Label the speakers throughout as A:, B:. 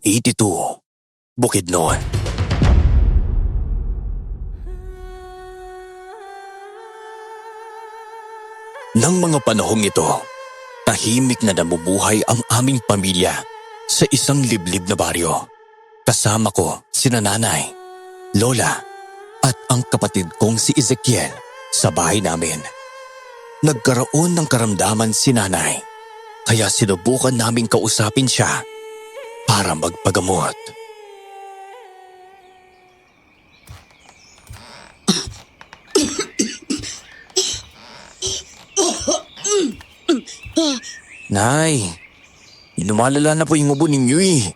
A: 82, Bukidnon. Nang mga panahong ito, tahimik na namumuhay ang aming pamilya sa isang liblib na baryo. Kasama ko sina nanay, lola at ang kapatid kong si Ezekiel sa bahay namin. Nagkaroon ng karamdaman si nanay, kaya sinubukan naming kausapin siya para magpagamot. Nay, lumalala na po yung ubo ninyo eh.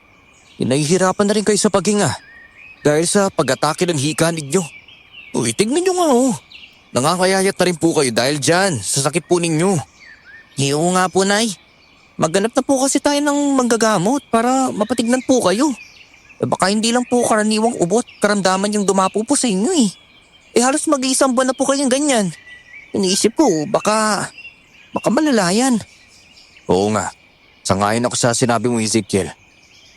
A: Nahihirapan na rin kayo sa paghinga dahil sa pag-atake ng hika ninyo. Uy, tignan nyo nga oh. Nangangayayat na rin po kayo dahil dyan sa sakit po ninyo. Iyo nga po, Nay. Maghanap na po kasi tayo ng manggagamot para mapatignan po kayo. Baka hindi lang po karaniwang ubo at karamdaman yung dumapo po sa inyo eh. Halos mag-iisang buwan na po kayong ganyan. Iniisip ko, baka malala yan. Oo nga, sangayon ako sa sinabi mo, Ezekiel.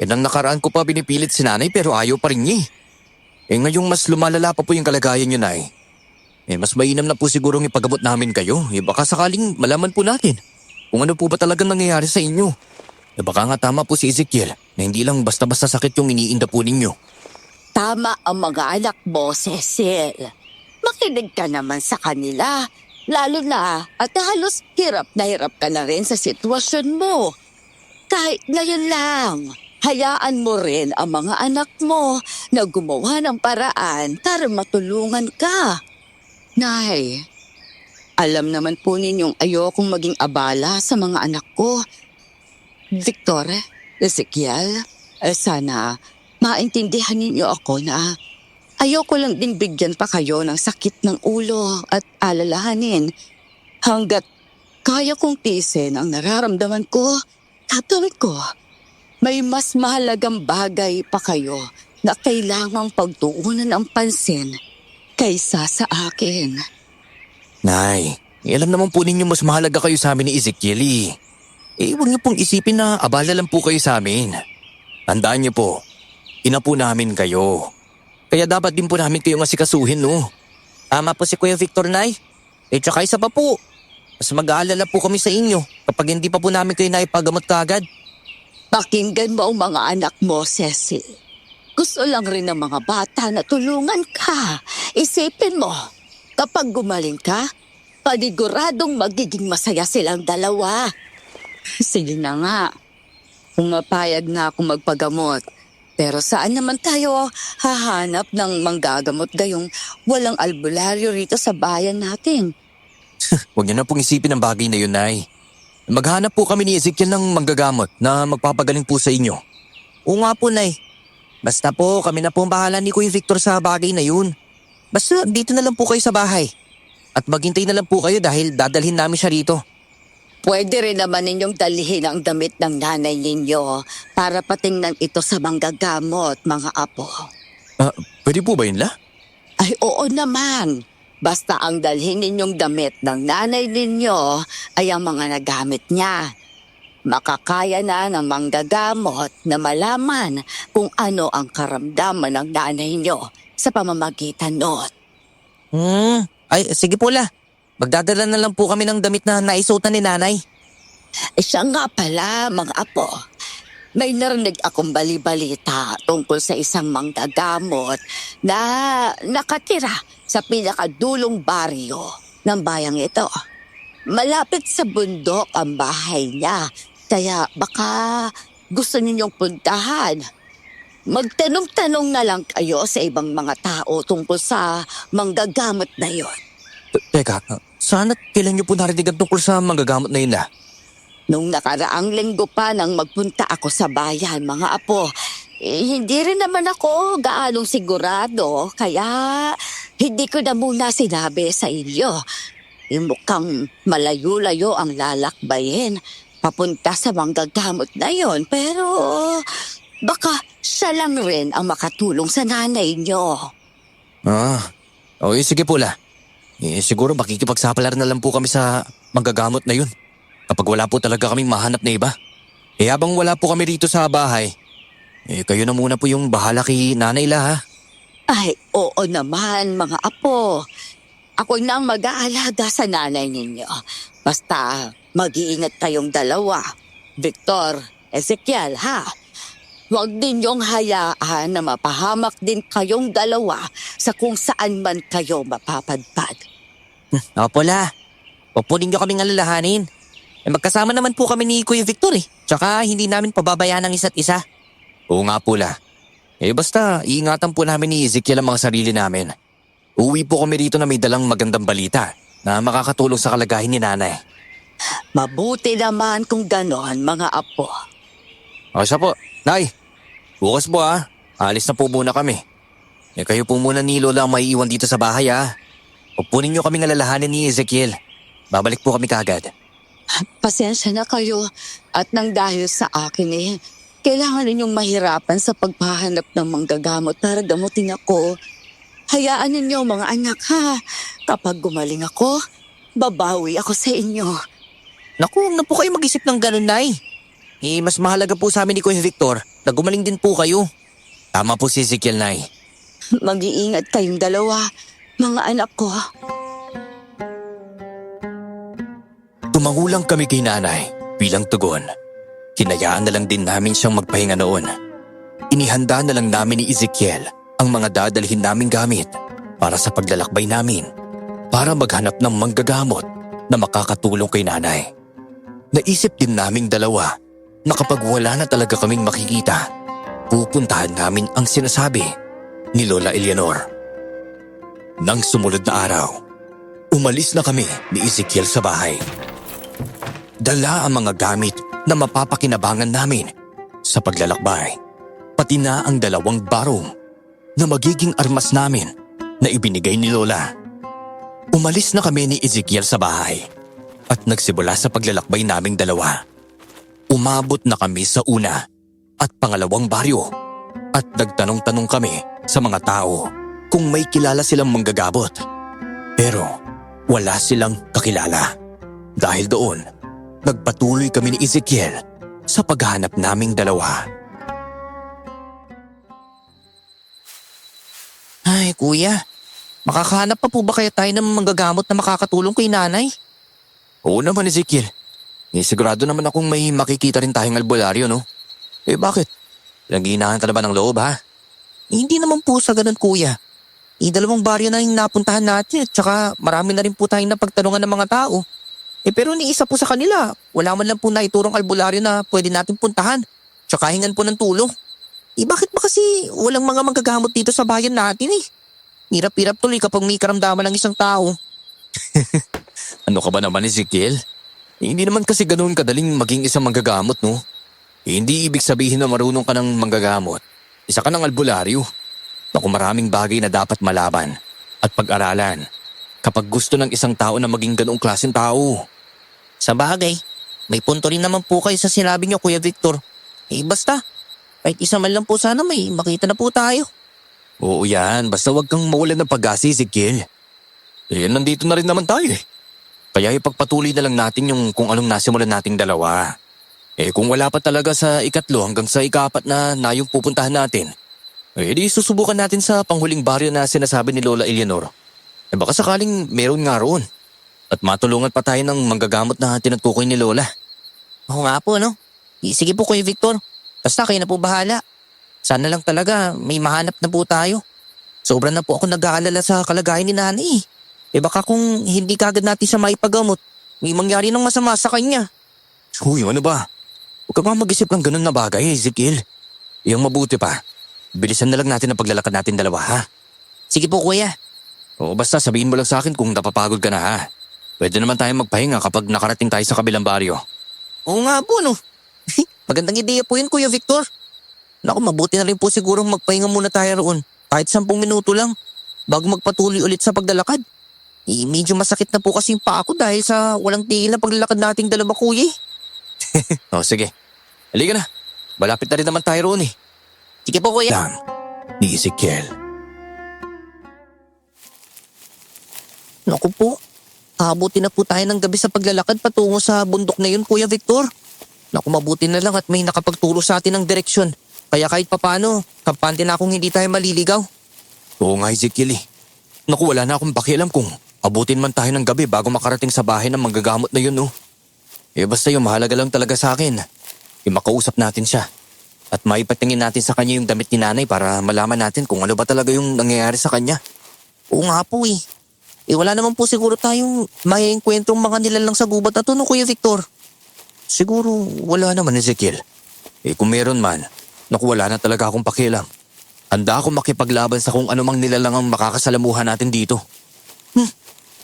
A: Nang nakaraan ko pa binipilit si nanay pero ayaw pa rin niya eh. Ngayong mas lumalala pa po yung kalagayan niyo, Nay. Mas mainam na po sigurong ipagamot namin kayo. Baka sakaling malaman po natin kung ano po ba talagang nangyayari sa inyo. Baka nga tama po si Ezekiel na hindi lang basta-basta sakit yung iniinda po ninyo.
B: Tama ang mga anak mo, Cecil. Makinig ka naman sa kanila. Lalo na at halos hirap ka na rin sa sitwasyon mo. Kahit ngayon lang, hayaan mo rin ang mga anak mo na gumawa ng paraan para matulungan ka. Nay, alam naman po ninyong ayokong maging abala sa mga anak ko. Victor, Ezekiel, sana maintindihan ninyo ako na ayoko lang din bigyan pa kayo ng sakit ng ulo at alalahanin. Hanggat kaya kong tiisin ang nararamdaman ko, gagawin ko. May mas mahalagang bagay pa kayo na kailangang pagtuunan ng pansin kaysa sa akin.
A: Nay, alam naman po ninyo mas mahalaga kayo sa amin ni Ezekiel eh. Huwag niyo pong isipin na abala lang po kayo sa amin. Tandaan niyo po, ina po namin kayo. Kaya dapat din po namin kayong asikasuhin, no? Tama po si Kuya Victor, Nay. Tsaka isa pa po, mas mag-aalala po kami sa inyo kapag hindi pa po namin kayo naipagamot kaagad.
B: Pakinggan mo ang mga anak mo, Cecil. Gusto lang rin ng mga bata na tulungan ka. Isipin mo, kapag gumaling ka, paniguradong magiging masaya silang dalawa. Sige na nga, kung mapayag na akong magpagamot. Pero saan naman tayo hahanap ng manggagamot gayong walang albularyo rito sa bayan natin?
A: Huwag niyo na pong isipin ang bagay na yun, Nay. Maghanap po kami ni Ezekiel ng manggagamot na magpapagaling po sa inyo. Oo nga po, Nay. Basta po kami na po ang bahala ni Kuya Victor sa bagay na yun. Basta dito na lang po kayo sa bahay. At maghintay na lang po kayo dahil dadalhin namin siya rito.
B: Pwede rin naman ninyong dalhin ang damit ng nanay ninyo para patingnan ito sa manggagamot, mga apo.
A: Pwede po ba yun, La?
B: Ay oo naman. Basta ang dalhin ninyong damit ng nanay ninyo ay ang mga nagamit niya. Makakaya na ng manggagamot na malaman kung ano ang karamdaman ng nanay niyo sa pamamagitan noon.
A: Ay, sige po, La. Magdadala na lang po kami ng damit na naisuotan ni nanay.
B: Siya nga pala, mga apo. May narinig akong bali-balita tungkol sa isang manggagamot na nakatira sa pinakadulong baryo ng bayang ito. Malapit sa bundok ang bahay niya, kaya baka gusto ninyong puntahan. Magtanong-tanong na lang kayo sa ibang mga tao tungkol sa manggagamot na yon.
A: Teka, saan at kailan niyo po narinig ang tungkol sa manggagamot na yun, La?
B: Nung nakaraang linggo pa nang magpunta ako sa bayan, mga apo, hindi rin naman ako gaanong sigurado, kaya hindi ko na muna sinabi sa inyo. Mukhang malayo-layo ang lalakbayin papunta sa manggagamot na yon, pero baka siya lang rin ang makatulong sa nanay niyo.
A: Okay, sige po, La. Siguro makikipagsapalaran na lang po kami sa manggagamot na yun kapag wala po talaga kaming mahanap na iba. Habang wala po kami rito sa bahay, Kayo na muna po yung bahala kay nanay la ha.
B: Ay, oo naman, mga apo. Ako na ang mag-aalaga sa nanay ninyo. Basta mag-iingat kayong dalawa. Victor, Ezekiel, ha? Huwag ninyong hayaan na mapahamak din kayong dalawa sa kung saan man kayo mapapadpad.
A: Opo la. Huwag po ninyo kaming alalahanin. Magkasama naman po kami ni Kuya Victor eh. Tsaka hindi namin pababayaan ang isa't isa. Oo nga po la. Basta iingatan po namin ni Ezekiel ang mga sarili namin. Uwi po kami rito na may dalang magandang balita na makakatulong sa kalagayan ni nanay.
B: Mabuti naman kung ganon, mga apo.
A: O siya po, Nay. Bukas po ha. Alis na po muna kami. Kayo po muna ni Lola ang maiiwan dito sa bahay ha. Pupunin niyo kaming alalahanin ni Ezekiel. Babalik po kami kaagad.
B: Pasensya na kayo at nang dahil sa akin kailangan ninyong mahirapan sa pagpahanap ng manggagamot para gamutin ako. Hayaan ninyo mga anak ha. Kapag gumaling ako, babawi ako sa inyo.
A: Naku, huwag na po kayo mag-isip ng ganun, Nay. Mas mahalaga po sa amin ni Kuya Victor na gumaling din po kayo. Tama po si Ezekiel, Nay.
B: Mag-iingat kayong dalawa, mga anak ko.
A: Tumangulang kami kay nanay bilang tugon. Hinayaan na lang din namin siyang magpahinga noon. Inihanda na lang namin ni Ezekiel ang mga dadalhin naming gamit para sa paglalakbay namin para maghanap ng manggagamot na makakatulong kay nanay. Naisip din naming dalawa na kapag wala na talaga kaming makikita, pupuntahan namin ang sinasabi ni Lola Eleanor. Nang sumunod na araw, umalis na kami ni Ezekiel sa bahay. Dala ang mga gamit na mapapakinabangan namin sa paglalakbay, pati na ang 2 barong na magiging armas namin na ibinigay ni Lola. Umalis na kami ni Ezekiel sa bahay at nagsimula sa paglalakbay naming 2. Umabot na kami sa una at pangalawang baryo at nagtanong-tanong kami sa mga tao kung may kilala silang manggagabot. Pero wala silang kakilala. Dahil doon, nagpatuloy kami ni Ezekiel sa paghahanap naming 2. Ay, kuya. Makakahanap pa po ba kaya tayo ng manggagamot na makakatulong kay nanay? Oo naman, Ezekiel. Sigurado naman akong may makikita rin tayong albularyo, no? Bakit? Nag-iinahan ka na ba ng loob, ha? Hindi naman po sa ganun, kuya. 2 baryo na yung napuntahan natin at saka marami na rin po tayong napagtanungan ng mga tao. Pero ni isa po sa kanila, wala man lang po naiturong albularyo na pwede natin puntahan. Tsaka hingan po ng tulong. Bakit ba kasi walang mga manggagamot dito sa bayan natin eh? Hirap-hirap tuloy kapag may karamdaman ng isang tao. Ano ka ba naman, Ezekiel? Hindi naman kasi ganoon kadaling maging isang manggagamot, no? Hindi ibig sabihin na marunong ka ng manggagamot. Isa ka ng albularyo. Naku, maraming bagay na dapat malaman at pag-aralan kapag gusto ng isang tao na maging ganoong klaseng tao. Sa bagay, may punto rin naman po kayo sa sinabi niyo, Kuya Victor. Basta, kahit isa man lang po sana may makita na po tayo. Oo yan, basta wag kang mawalan ng pag-asa, Ezekiel. Nandito na rin naman tayo eh. Kaya ipagpatuloy na lang natin yung kung anong nasimulan nating 2. Kung wala pa talaga sa 3 hanggang sa 4 na yung pupuntahan natin, di susubukan natin sa panghuling baryo na sinasabi ni Lola Eleanor. Baka sakaling meron nga roon. At matulungan pa tayo ng manggagamot na tinutukoy ni Lola. Oo nga po, no? Sige po, Kuya Victor. Basta kayo na po bahala. Sana lang talaga may mahanap na po tayo. Sobra na po ako nag-aalala sa kalagayan ni nanay. Baka kung hindi kagad natin siya maipagamot, may mangyari ng masama sa kanya. Uy, ano ba? Huwag ka mag-isip ng ganun na bagay, Ezekiel. Yung mabuti pa, bilisan na lang natin ang paglalakad natin 2, ha? Sige po, kuya. Oo, basta sabihin mo lang sa akin kung napapagod ka na, ha? Pwede naman tayong magpahinga kapag nakarating tayo sa kabilang baryo. Oo nga po, no? Magandang ideya po yun, Kuya Victor. Naku, mabuti na rin po siguro magpahinga muna tayo roon. Kahit 10 minuto lang, bago magpatuloy ulit sa paglalakad. Medyo masakit na po kasi yung paa ko dahil sa walang tigil na paglalakad nating 2, kuya. O sige, halika na. Malapit na rin naman tayo roon eh. Sige po, kuya. Lang ni Ezekiel. Naku po, abuti na po tayo ng gabi sa paglalakad patungo sa bundok na yun, Kuya Victor. Naku, mabuti na lang at may nakapagturo sa atin ng direksyon.
C: Kaya kahit papano, kampante na akong hindi tayo maliligaw.
A: Oo nga, Ezekiel eh. Naku, wala na akong pakialam kung abutin man tayo ng gabi bago makarating sa bahay ng manggagamot na yun, no? Basta yung mahalaga lang talaga sa akin. Makausap natin siya. At maipatingin natin sa kanya yung damit ni nanay para malaman natin kung ano ba talaga yung nangyayari sa kanya.
C: Oo nga po eh. Wala naman po siguro tayong may kwentong mga nilalang sa gubat na to, no, Kuya Victor?
A: Siguro wala naman, Ezekiel. Kung meron man, naku, wala na talaga akong pakialam. Handa akong makipaglaban sa kung anumang nilalang ang makakasalamuhan natin dito.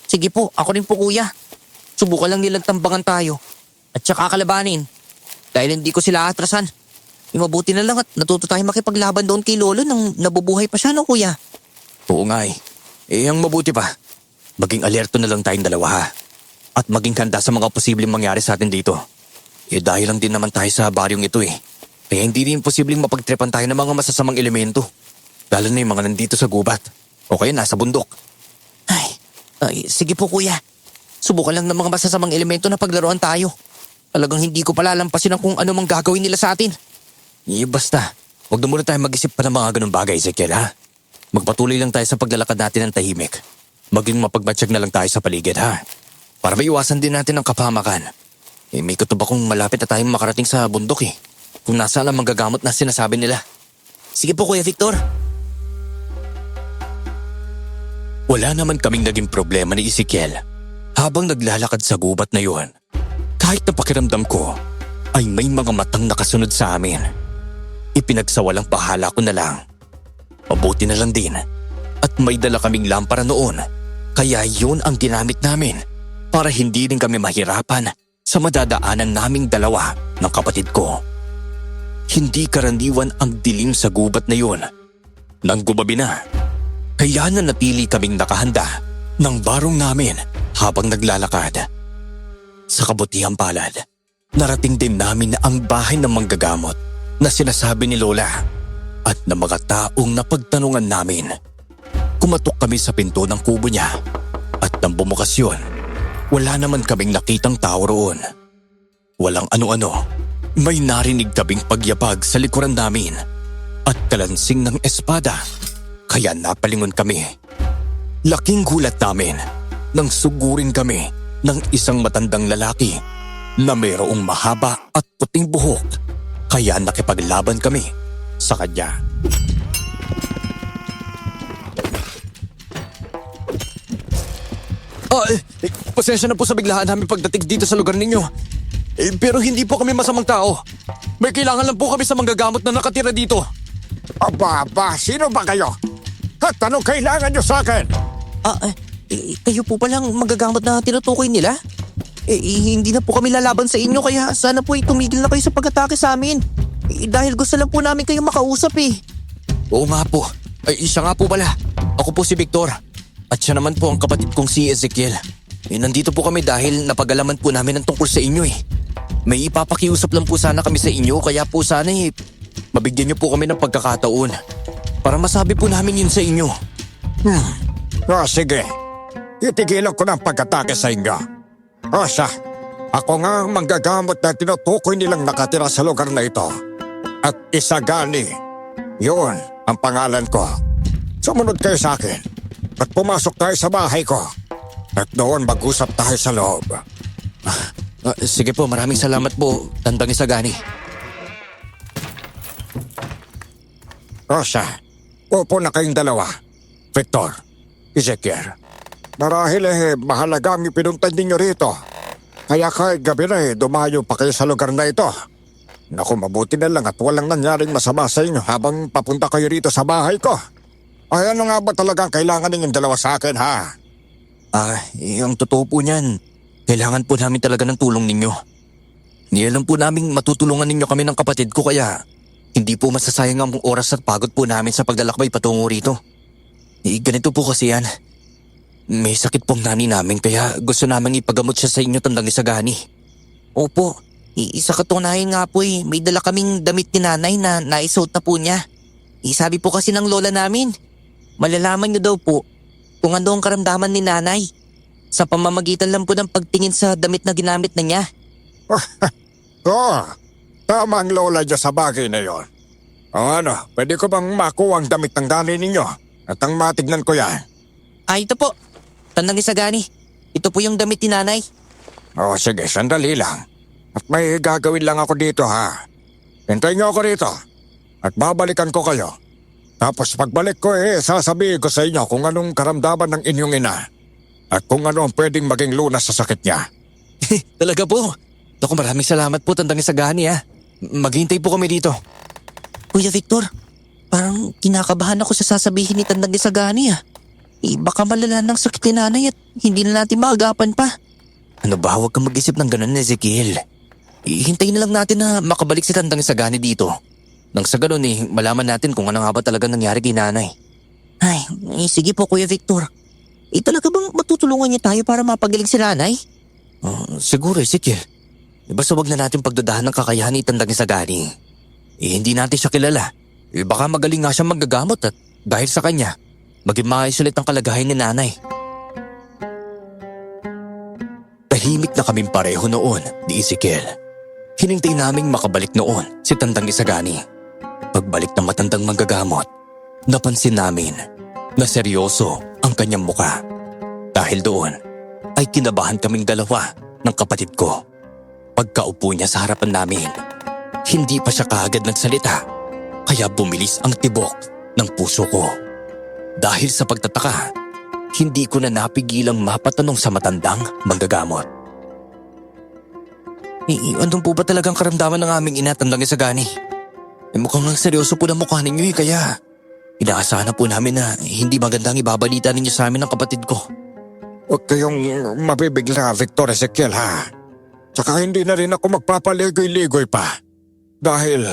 C: Sige po, ako rin po kuya. Subukan lang nilang tambangan tayo. At saka kalabanin. Dahil hindi ko sila atrasan. Mabuti na lang at natuto tayo makipaglaban doon kay Lolo nang nabubuhay pa siya, no kuya?
A: Oo nga eh. Ang mabuti pa, maging alerto na lang tayong dalawa ha. At maging handa sa mga posibleng mangyari sa atin dito. Dahil lang din naman tayo sa baryong ito eh. Kaya hindi rin posibleng mapagtripan tayo ng mga masasamang elemento. Lalo na yung mga nandito sa gubat. O kaya nasa bundok.
C: Ay, sige po kuya. Subukan lang ng mga masasamang elemento na paglaruan tayo. Talagang hindi ko palalampasin ang kung ano mang gagawin nila sa atin.
A: Basta, huwag na muna tayo mag-isip pa ng mga ganun bagay, Ezekiel ha. Magpatuloy lang tayo sa paglalakad natin ng tahimik. Maging mapagmatsyag na lang tayo sa paligid ha. Para maiwasan din natin ang kapahamakan. May kutob akong malapit na tayong makarating sa bundok eh. Kung nasaan ang manggagamot na sinasabi nila.
C: Sige po Kuya Victor.
A: Wala naman kaming naging problema ni Ezekiel habang naglalakad sa gubat na yun. Kahit na pakiramdam ko ay may mga matang nakasunod sa amin. Ipinagsawalang bahala ko na lang. Mabuti na lang din at may dala kaming lampara noon. Kaya yun ang ginamit namin para hindi rin kami mahirapan sa madadaanan naming dalawa ng kapatid ko. Hindi karaniwan ang dilim sa gubat na yun. Nang gumabi na, kaya nanatili kaming nakahanda ng barong namin habang naglalakad. Sa kabutihang palad, narating din namin ang bahay ng manggagamot na sinasabi ni Lola at ng mga taong napagtanungan namin. Kumatok kami sa pinto ng kubo niya at nang bumukas yun, wala naman kaming nakitang tao roon. Walang ano-ano, may narinig kaming pagyabag sa likuran namin at kalansing ng espada, kaya napalingon kami. Laking gulat namin nang sugurin kami ng isang matandang lalaki na mayroong mahaba at puting buhok, kaya nakipaglaban kami sa kanya. Pasensya na po sa biglaan namin pagdating dito sa lugar ninyo. Pero hindi po kami masamang tao. May kailangan lang po kami sa manggagamot na nakatira dito.
D: Aba, sino ba kayo? At anong kailangan nyo sa akin?
C: Kayo po palang magagamot na tinutukoy nila? Hindi na po kami lalaban sa inyo kaya sana po tumigil na kayo sa pag-atake sa amin. Dahil gusto lang po namin kayong makausap eh.
A: Oo nga po. Siya nga po pala. Ako po si Victor. At siya naman po ang kapatid kong si Ezekiel. Nandito po kami dahil napagalaman po namin ang tungkol sa inyo eh. May ipapakiusap lang po sana kami sa inyo kaya po sana mabigyan niyo po kami ng pagkakataon para masabi po namin yun sa inyo.
D: Sige. Titigilan ko ng pag-atake sa inyo. Siya. Ako nga ang manggagamot na tinutukoy nilang nakatira sa lugar na ito. At Isagani. Yun ang pangalan ko. Sumunod kayo sa akin at pumasok tayo sa bahay ko. At doon mag-usap tayo sa loob.
A: Sige po, maraming salamat po, Tandang Isagani.
D: Siya. Upo na kayong dalawa. Victor, Ezekiel. Marahil mahalaga ang ipinuntan ninyo rito. Kaya kahit gabi na dumayo pa kayo sa lugar na ito. Naku, mabuti na lang at walang nangyaring masama sa inyo habang papunta kayo rito sa bahay ko. Ay, ano nga ba talagang kailangan ninyong dalawa sa akin, ha?
A: Ang totoo po niyan, kailangan po namin talaga ng tulong ninyo. Nialam po namin matutulungan ninyo kami ng kapatid ko kaya hindi po masasayang ang oras at pagod po namin sa paglalakbay patungo rito. Ganito po kasi yan. May sakit pong nani namin kaya gusto namin ipagamot siya sa inyo, Tandang Isagani.
C: Opo, isa katunayan nga po may dala kaming damit ni nanay na naisuot na po niya. Sabi po kasi ng lola namin, malalaman niyo daw po kung ano ang karamdaman ni nanay sa pamamagitan lang po ng pagtingin sa damit na ginamit na niya.
D: Tama ang lola niya sa bagay na yon. O ano, pwede ko bang makuha ang damit ng nanay ninyo? At ang matignan ko yan.
C: Ito po. Tandang Isagani. Ito po yung damit ni nanay.
D: O sige, sandali lang. At may gagawin lang ako dito ha. Hintayin niyo ako rito. At babalikan ko kayo. Tapos pagbalik ko sasabihin ko sa inyo kung anong karamdaman ng inyong ina. At kung ano ang pwedeng maging lunas sa sakit niya.
A: Talaga po. Naku, maraming salamat po, Tandang Isagani ha. Maghintay po kami dito.
C: Kuya Victor, parang kinakabahan ako sa sasabihin ni Tandang Isagani baka malala ng sakit ni nanay at hindi na natin maagapan pa.
A: Ano ba, huwag kang mag-isip ng ganun, Ezekiel. Ihintayin na lang natin na makabalik si Tandang Isagani dito. Nang sa ganun malaman natin kung ano nga ba talaga nangyari kay nanay.
C: Sige po Kuya Victor. Talaga bang matutulungan niya tayo para mapagaling si nanay?
A: Siguro, Ezekiel. Basta wag na natin pagdudahan ng kakayahan ni Tandang Isagani. Hindi natin siya kilala. Baka magaling nga siya maggagamot at dahil sa kanya, maging maayos ulit ang kalagayan ni nanay. Tahimik na kaming pareho noon ni Ezekiel. Hinintay naming makabalik noon si Tandang Isagani. Pagbalik ng matandang manggagamot, napansin namin na seryoso ang kanyang muka. Dahil doon ay kinabahan kaming dalawa ng kapatid ko. Pagkaupo niya sa harapan namin, hindi pa siya kaagad nagsalita, kaya bumilis ang tibok ng puso ko. Dahil sa pagtataka, hindi ko na napigilang mapatanong sa matandang manggagamot. Andun po ba talagang karamdaman ng aming ina, Tandang Isagani? Mukhang seryoso po na mukha ninyo kaya inaasahan na po namin na hindi magandang ibabalita ninyo sa amin ng kapatid ko.
D: Huwag kayong mabibigla, Victor Ezekiel ha. Tsaka hindi na rin ako magpapaligoy-ligoy pa. Dahil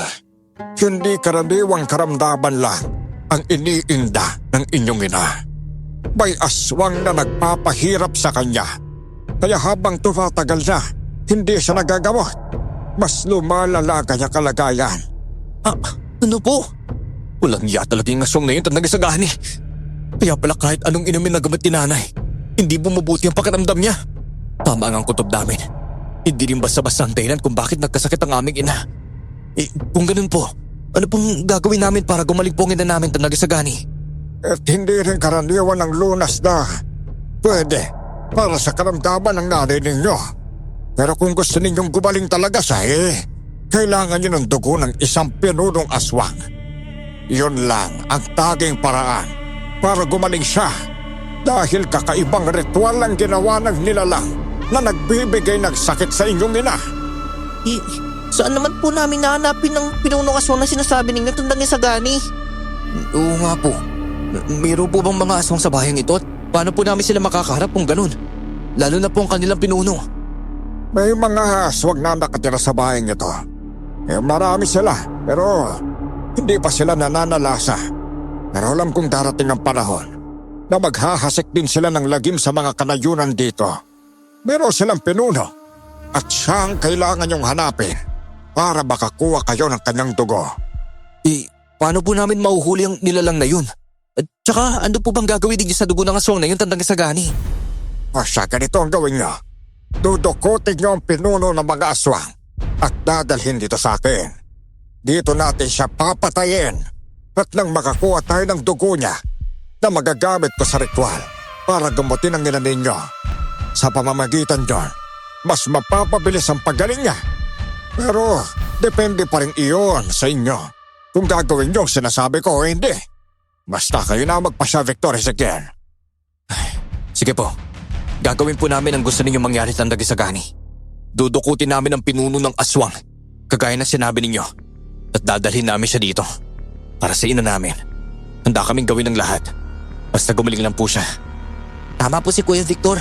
D: hindi karaniwang karamdaman lang ang iniinda ng inyong ina. May aswang na nagpapahirap sa kanya. Kaya habang tumatagal na, hindi siya nagagamot. Mas lumalala kanya kalagayan.
A: Ano po? Walang iya talaga yung aswang na yun, Tandang Isagani. Kaya pala kahit anong inumin na gamot ni nanay, hindi bumubuti ang pakiramdam niya. Tama ang kutob namin. Hindi rin basta-basta ang dahilan kung bakit nagkasakit ang aming ina. Kung ganun po, ano pong gagawin namin para gumaling po ang ina namin, Tandang Isagani?
D: At hindi rin karaniwan ng lunas na pwede para sa karamdaman ng nanay ninyo. Pero kung gusto ninyong gumaling talaga siya kailangan nyo ng dugo ng isang pinunong aswang. Yun lang ang taging paraan para gumaling siya. Dahil kakaibang ritual ang ginawa ng nilalang na nagbibigay ng sakit sa inyong ina.
C: Saan naman po namin nahanapin ng pinunong aswang na sinasabi ninyo, Tandang Isagani?
A: Oo nga po. Mayroon po bang mga aswang sa bayang ito at paano po namin sila makakaharap kung ganun? Lalo na po ang kanilang pinuno.
D: May mga aswang na nakatira sa bayang ito. Marami sila pero hindi pa sila nananalasa. Pero alam kong darating ang panahon na maghahasik din sila ng lagim sa mga kanayunan dito. Meron silang pinuno at siya ang kailangan niyong hanapin para makakuha kayo ng kanyang dugo.
A: Paano po namin mahuhuli ang nilalang na yun? At saka ano po bang gagawin din sa dugo ng aswang na yun, Tandang Isagani?
D: Siya, ganito ang gawin niyo. Dudukutin niyo ang pinuno ng mga aswang at dadalhin dito sa akin. Dito natin siya papatayin at nang makakuha tayo ng dugo niya na magagamit ko sa ritual para gamutin ang ina ninyo. Sa pamamagitan doon, mas mapapabilis ang paggaling niya. Pero depende pa rin iyon sa inyo kung gagawin niyo ang sinasabi ko o hindi. Basta kayo na magpasya, Victor Ezekiel.
A: Sige po. Gagawin po namin ang gusto ninyong mangyari, Tandang Isagani. Dudukutin namin ang pinuno ng aswang, kagaya na sinabi ninyo. At dadalhin namin siya dito. Para sa ina namin. Handa kaming gawin ang lahat. Basta gumaling lang po siya.
C: Tama po si Kuya Victor.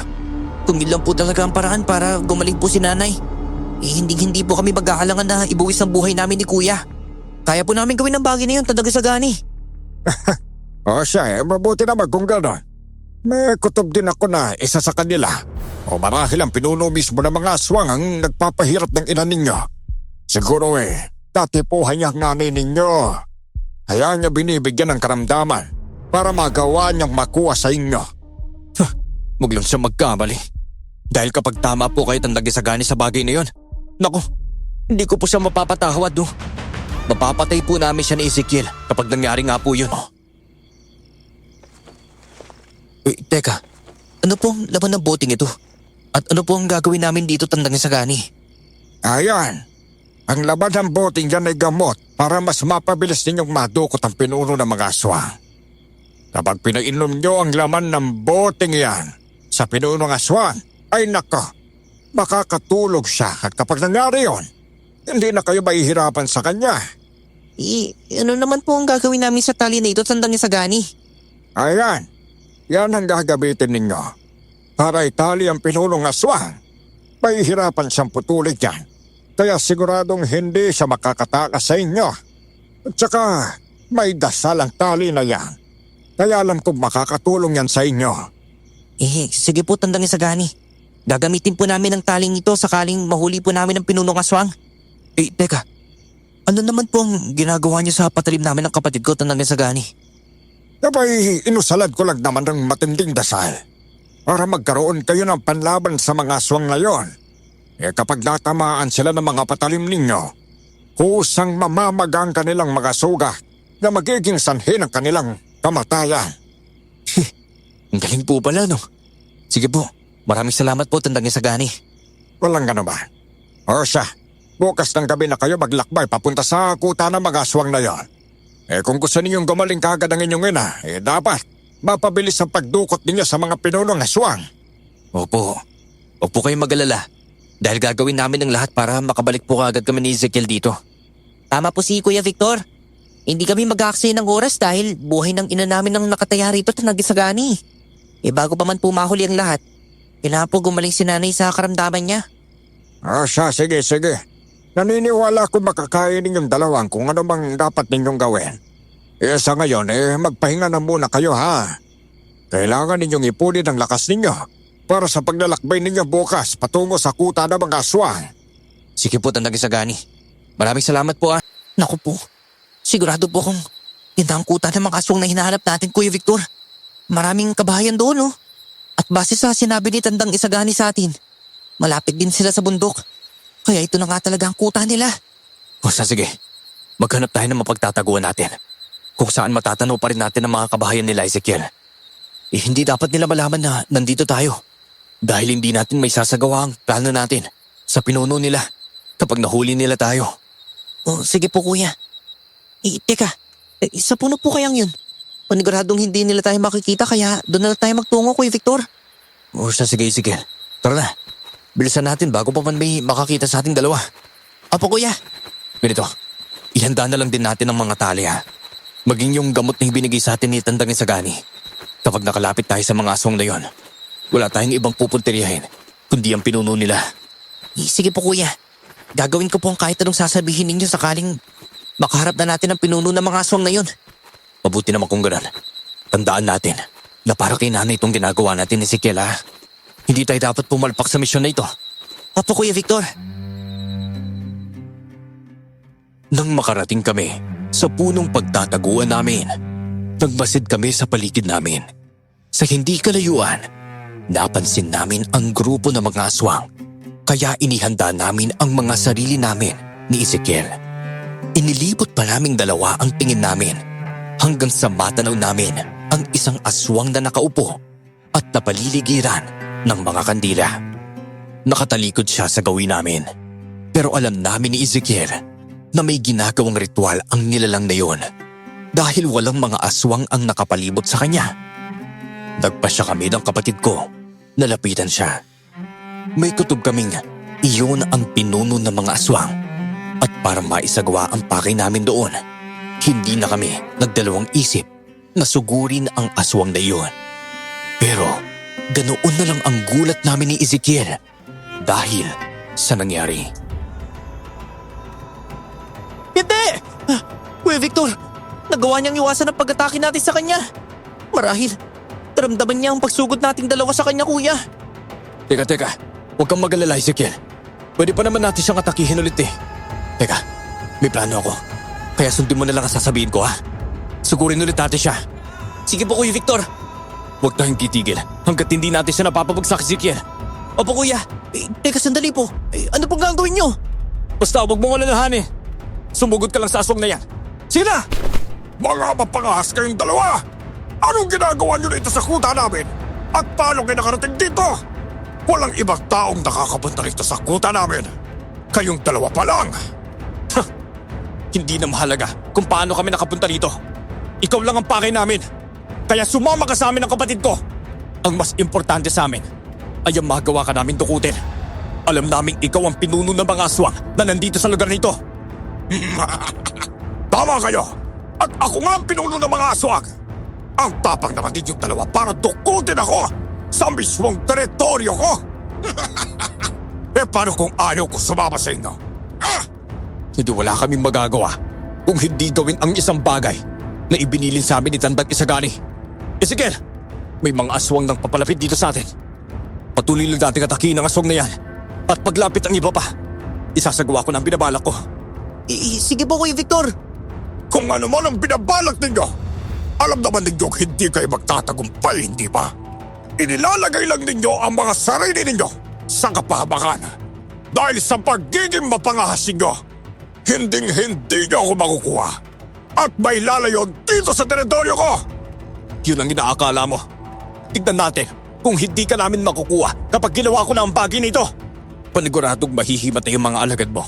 C: Kung yun lang po talaga ang paraan para gumaling po si nanay. Hindi po kami magkakalangan na ibuwis ang buhay namin ni Kuya. Kaya po namin gawin ang bagay na yun, Tandang Isagani.
D: Siya, mabuti naman kung gano'n. May kutob din ako na isa sa kanila. O marahil ang pinuno mismo ng mga aswang ang nagpapahirap ng ina ninyo. Siguro dati buhay niya ang nanay ninyo. Kaya niya binibigyan ng karamdaman para magawa niyang makuha sa inyo.
A: Huwag lang siya magkamali. Dahil kapag tama po kayo, Tandang Isagani, sa bagay na yun, naku, hindi ko po siya mapapatawad. Mapapatay po namin siya ni Ezekiel kapag nangyari nga po yun.
C: Teka, ano pong laman ng boting ito? At ano pong gagawin namin dito, Tandang Isagani?
D: Ayan. Ang laman ng boting yan ay gamot para mas mapabilis ninyong madukot ang pinuno ng mga aswang. Kapag pinainom nyo ang laman ng boting yan sa pinuno ng aswang, ay nako, makakatulog siya at kapag nangyari yon, hindi na kayo mahihirapan sa kanya.
C: Ano naman po ang gagawin namin sa tali na ito, Tandang Isagani?
D: Ayan, yan ang gagamitin ninyo. Para itali ang pinunong aswang, mahihirapan siyang putulin yan. Kaya siguradong hindi siya makakatakas sa inyo. At saka may dasal ang tali na yan. Kaya alam kong makakatulong yan sa inyo.
C: Sige po, Tandang Isagani. Gagamitin po namin ang taling ito sakaling mahuli po namin ang pinunong aswang. Teka. Ano naman po ang ginagawa niyo sa patalim namin ng kapatid ko, Tandang Isagani?
D: Kapag inusalad ko lang naman ng matinding dasal para magkaroon kayo ng panlaban sa mga aswang na yon. Kapag natamaan sila ng mga patalim ninyo, kusang mamamaga ang kanilang mga suga na magiging sanhi ng kanilang kamatayan.
A: Ang galing po pala, no? Sige po, maraming salamat po, Tandang Isagani.
D: Walang gano ba? O siya, bukas ng gabi na kayo maglakbay papunta sa kuta ng mga aswang na yon. Kung gusto ninyong gumaling kagad ang inyong ina, dapat mapabilis ang pagdukot ninyo sa mga pinunong aswang.
A: Opo. Huwag po kayong mag-alala. Dahil gagawin namin ang lahat para makabalik po kagad kami ni Ezekiel dito.
C: Tama po si Kuya Victor. Hindi kami mag-aaksaya ng oras dahil buhay ng ina namin ang nakataya rito, Tandang Isagani. Bago pa man po mahuli ang lahat, kailangan po gumaling si nanay sa karamdaman niya.
D: Siya, sige. Naniniwala ko makakain ninyong dalawang kung ano mang dapat ninyong gawin. Sa ngayon, magpahinga na muna kayo ha. Kailangan ninyong ipunin ang lakas ninyo para sa paglalakbay ninyo bukas patungo sa kuta ng mga aswang.
A: Sige po, Tandang Isagani. Maraming salamat po, ah.
C: Naku po, sigurado po kung hindi ang kuta ng mga aswang na hinahanap natin, Kuya Victor. Maraming kabahayan doon, no? At base sa sinabi ni Tandang Isagani sa atin, malapit din sila sa bundok. Kaya ito na nga talaga ang kuta nila.
A: Sige. Maghanap tayo ng mapagtataguan natin. Kung saan matatanaw pa rin natin ang mga kabahayan nila, Ezekiel. Hindi dapat nila malaman na nandito tayo. Dahil hindi natin may sasagawa ang plano natin sa pinuno nila kapag nahuli nila tayo.
C: Sige po, Kuya. Teka, sa puno po kayang yun. Paniguradong hindi nila tayo makikita kaya doon na tayo magtungo, Kuya Victor.
A: Sige, Ezekiel. Tara na. Bilisan natin bago pa man may makakita sa ating dalawa.
C: Opo, Kuya.
A: Ganito, ihanda na lang din natin ang mga tali ha. Maging yung gamot na ibinigay sa atin ni Tandang Isagani. Kapag nakalapit tayo sa mga aswang na yon, wala tayong ibang pupuntiryahin kundi ang pinuno nila.
C: Sige po, Kuya. Gagawin ko po ang kahit anong sasabihin ninyo sakaling makaharap na natin ang pinuno ng mga aswang na yon.
A: Mabuti naman kung ganun. Tandaan natin na para kay nanay itong ginagawa natin ni Ezekiel ha. Hindi tayo dapat pumalpak sa misyon na ito.
C: Opo, Kuya Victor.
A: Nang makarating kami sa punong pagtataguan namin, nagmasid kami sa paligid namin. Sa hindi kalayuan, napansin namin ang grupo ng mga aswang. Kaya inihanda namin ang mga sarili namin ni Ezekiel. Inilibot pa naming dalawa ang tingin namin hanggang sa matanaw namin ang isang aswang na nakaupo at napaliligiran ng mga kandila. Nakatalikod siya sa gawin namin. Pero alam namin ni Ezekiel na may ginagawang ritual ang nilalang na yon dahil walang mga aswang ang nakapalibot sa kanya. Nagpasya kami ng kapatid ko na lapitan siya. May kutob kaming iyon ang pinuno ng mga aswang at para maisagawa ang pakay namin doon, hindi na kami nagdalawang isip na sugurin ang aswang na iyon. Pero ganoon na lang ang gulat namin ni Ezekiel dahil sa nangyari.
C: Hindi! Kuya Victor, nagawa niyang iwasan ang pag-atake natin sa kanya. Marahil, naramdaman niya ang pagsugod nating dalawa sa kanya, Kuya.
A: Teka. Huwag kang mag-alala, Ezekiel. Pwede pa naman natin siyang atakihin ulit eh. Teka, may plano ako. Kaya sundin mo na lang ang sasabihin ko ha. Sugurin ulit natin siya.
C: Sige po, Kuya Victor.
A: Huwag tayong titigil hanggat hindi natin siya napapabagsak, Ezekiel.
C: Opo, Kuya. Teka, sandali po. Ano pong gagawin niyo?
A: Basta huwag mong alalahanin. Sumugod ka lang sa aswang na yan. Sige na!
D: Mga mapangahas kayong dalawa! Anong ginagawa niyo dito sa kuta namin? At paano kayo nakarating dito? Walang ibang taong nakakapunta rito sa kuta namin. Kayong dalawa pa lang.
A: Hindi na mahalaga kung paano kami nakapunta rito. Ikaw lang ang pakay namin. Kaya sumama ka sa amin ng kapatid ko. Ang mas importante sa amin ay ang magawa ka namin tukutin. Alam naming ikaw ang pinuno ng mga aswang na nandito sa lugar nito.
D: Tama kayo! At ako nga ang pinuno ng mga aswang! Ang tapang naman din yung dalawa para dukutin ako sa mismong teritoryo ko! Eh paano kung ayaw ko sumama sa inyo?
A: Hindi wala kaming magagawa kung hindi gawin ang isang bagay na ibinilin sa amin ni Tandang Isagani. Ezekiel, may mga aswang nang papalapit dito sa atin. Patuloy lang nating atakihin ang aswang na yan. At paglapit ang iba pa, isasagawa ko na ang binabalak ko.
C: Sige po, Kuya Victor.
D: Kung ano man ang binabalak ninyo, alam naman ninyong hindi kayo magtatagumpay, hindi ba? Inilalagay lang ninyo ang mga sarili ninyo sa kapahamakan. Dahil sa pagiging mapangahas ninyo, hinding-hindi niyo ako makukuha. At may lalayo dito sa teritoryo ko!
A: Yun ang inaakala mo. Tignan natin kung hindi ka namin makukuha kapag ginawa ko na ang bagay nito. Paniguradong mahihimatay ang mga alagad mo.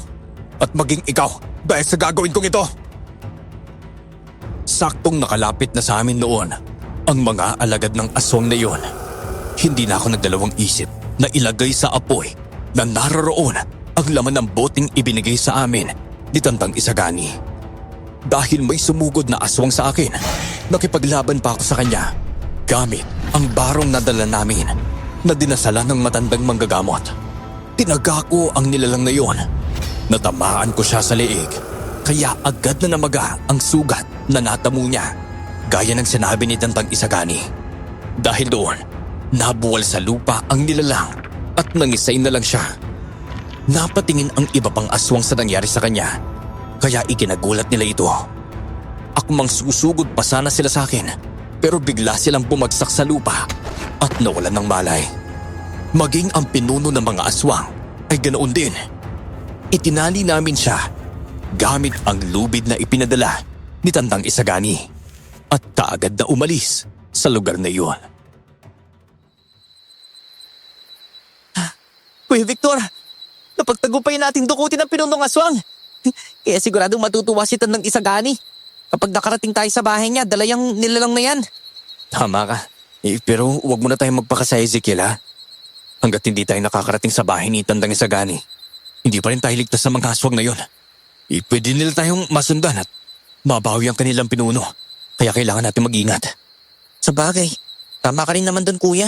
A: At maging ikaw dahil sa gagawin kong ito. Saktong nakalapit na sa amin noon ang mga alagad ng aswang na iyon. Hindi na ako nagdalawang isip na ilagay sa apoy na naroroon ang laman ng boteng ibinigay sa amin ni Tandang Isagani. Dahil may sumugod na aswang sa akin, nakipaglaban pa ako sa kanya gamit ang barong na dala namin na dinasala ng matandang manggagamot. Tinaga ko ang nilalang na iyon. Natamaan ko siya sa leeg, kaya agad na namaga ang sugat na natamo niya, gaya ng sinabi ni Tandang Isagani. Dahil doon, nabuwal sa lupa ang nilalang at nangisay na lang siya. Napatingin ang iba pang aswang sa nangyari sa kanya, kaya ikinagulat nila ito. Akmang susugod pa sana sila sa akin, pero bigla silang bumagsak sa lupa at nawalan ng malay. Maging ang pinuno ng mga aswang ay ganoon din. Itinali namin siya gamit ang lubid na ipinadala ni Tandang Isagani at kaagad na umalis sa lugar na iyon.
C: Kuya Victor, napagtagumpayan natin dukutin ang pinunong aswang. Kaya siguradong matutuwa si Tandang Isagani. Kapag nakarating tayo sa bahay niya, dala yung nilalang na yan.
A: Tama ka. Pero huwag muna tayong magpakasaya, Ezekiel, ha? Hanggat hindi tayo nakakarating sa bahay ni Tandang Isagani, hindi pa rin tayo ligtas sa mga aswang na yon. Pwede nila tayong masundan at mabawi ang kanilang pinuno. Kaya kailangan natin mag-ingat.
C: Sa bagay, tama ka rin naman doon, kuya.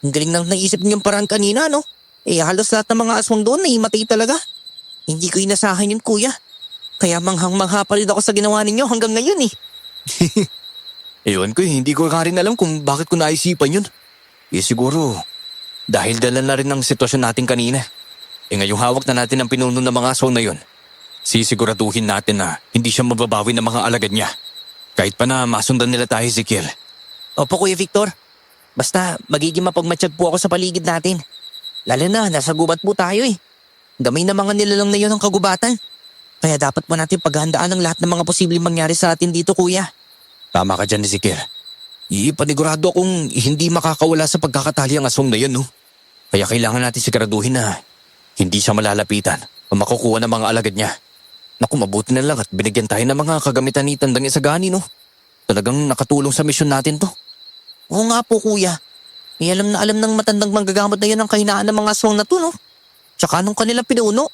C: Ang galing nang naisip niyong parang kanina, no? Halos lahat ng mga aswang doon naimatay talaga. Hindi ko inasahan yun, kuya. Kaya manghang-mangha pa rin ako sa ginawa ninyo hanggang ngayon, eh.
A: Ewan ko, hindi ko nga rin alam kung bakit ko naisipan yun. Siguro, dahil dala na rin ang sitwasyon natin kanina. Ngayong hawak na natin ang pinuno ng mga aswang na yun, sisiguraduhin natin na hindi siya mababawi ng mga alagad niya. Kahit pa na masundan nila tayo, Ezekiel.
C: Opo, Kuya Victor. Basta magiging mapagmatsyag po ako sa paligid natin. Lalo na, nasa gubat po tayo, eh. Gamay na mga nilalang na yun ang kagubatan. Kaya dapat po natin paghandaan ang lahat ng mga posibleng mangyari sa atin dito, kuya.
A: Tama ka dyan, Ezekiel. Panigurado akong hindi makakawala sa pagkakatali ang aswang na yun, no? Kaya kailangan natin siguraduhin na hindi siya malalapitan o makukuha ng mga alagad niya. Naku, mabuti na lang at binigyan tayo ng mga kagamitan ni Tandang Isagani, no? Talagang nakatulong sa misyon natin to.
C: Oo nga po, kuya. Alam na alam ng matandang manggagamot na yun ang kahinaan ng mga aswang na to, no? Tsaka nung kanilang pinuno.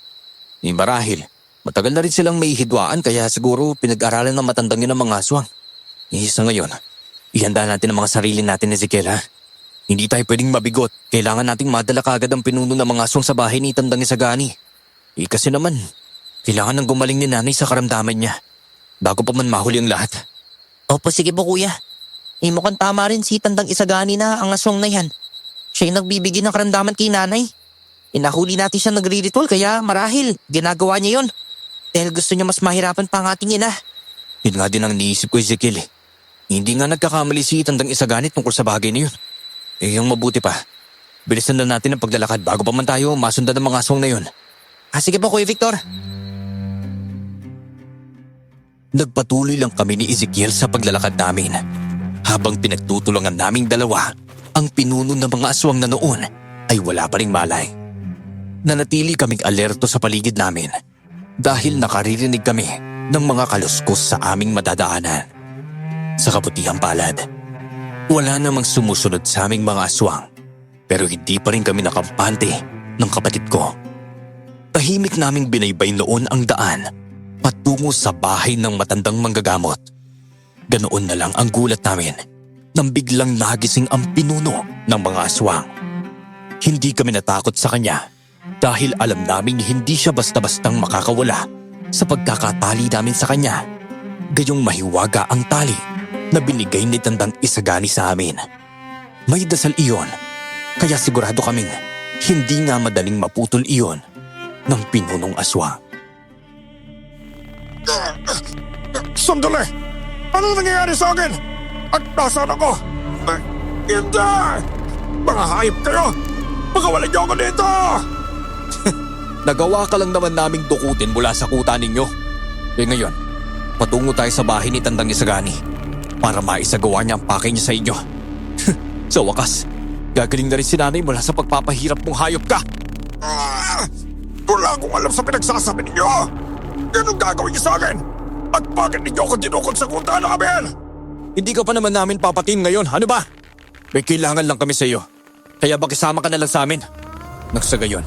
A: Marahil, matagal na rin silang may hidwaan kaya siguro pinag-aralan ng matandang yun ang mga aswang. Sa ngayon, ihanda natin ang mga sarili natin, Ezekiel, ha? Hindi tayo pwedeng mabigot. Kailangan nating madala kaagad ang pinuno ng mga aswang sa bahay ni Tandang Isagani. Kasi naman, kailangan ng gumaling ni nanay sa karamdaman niya bago pa man mahuli ang lahat.
C: Opo, sige po, kuya. Mukhang tama rin si Tandang Isagani na ang aswang na yan. Siya yung nagbibigay ng karamdaman kay nanay. Inahuli natin siya nagre-ritual kaya marahil ginagawa niya yon. Dahil gusto niya mas mahirapan pa ang ating ina.
A: Yun nga din ang niisip ko, Ezekiel. Hindi nga nagkakamali si Tandang Isagani tungkol sa bagay na yun. Yung mabuti pa, bilisan na natin ang paglalakad bago pa man tayo masundan ng mga aswang na yun.
C: Sige po, Kuya Victor.
A: Nagpatuloy lang kami ni Ezekiel sa paglalakad namin. Habang pinagtutulungan naming dalawa, ang pinuno ng mga aswang na noon ay wala pa ring malay. Nanatili kaming alerto sa paligid namin dahil nakaririnig kami ng mga kaluskos sa aming madadaanan. Sa kabutihang palad, wala namang sumusunod sa aming mga aswang, pero hindi pa rin kami nakampante ng kapatid ko. Tahimik naming binaybay noon ang daan patungo sa bahay ng matandang manggagamot. Ganoon na lang ang gulat namin nang biglang nagising ang pinuno ng mga aswang. Hindi kami natakot sa kanya dahil alam naming hindi siya basta-bastang makakawala sa pagkakatali namin sa kanya. Gayong mahiwaga ang tali na binigay ni Tandang Isagani sa amin. May dasal iyon, kaya sigurado kaming hindi nga madaling maputol iyon ng pinunong aswang.
D: Sandali! Ano nangyayari sa akin? At nasaan ako? Hindi! Mga hayop kayo! Pagawalan niyo ako dito!
A: Nagawa ka lang naman naming dukutin mula sa kuta ninyo. Eh ngayon, patungo tayo sa bahay ni Tandang Isagani para maisagawa niya ang pakay niya sa inyo. Sa wakas, gagaling na rin si nanay mula sa pagpapahirap mong hayop ka.
D: Wala akong alam sa pinagsasabi ninyo! Anong gagawin niyo sa akin? At bakit ninyo ako dinukot sa kuta namin?
A: Hindi ka pa naman namin papatin ngayon, ano ba? May kailangan lang kami sa iyo. Kaya makisama ka na lang sa amin. Nang sa gayon,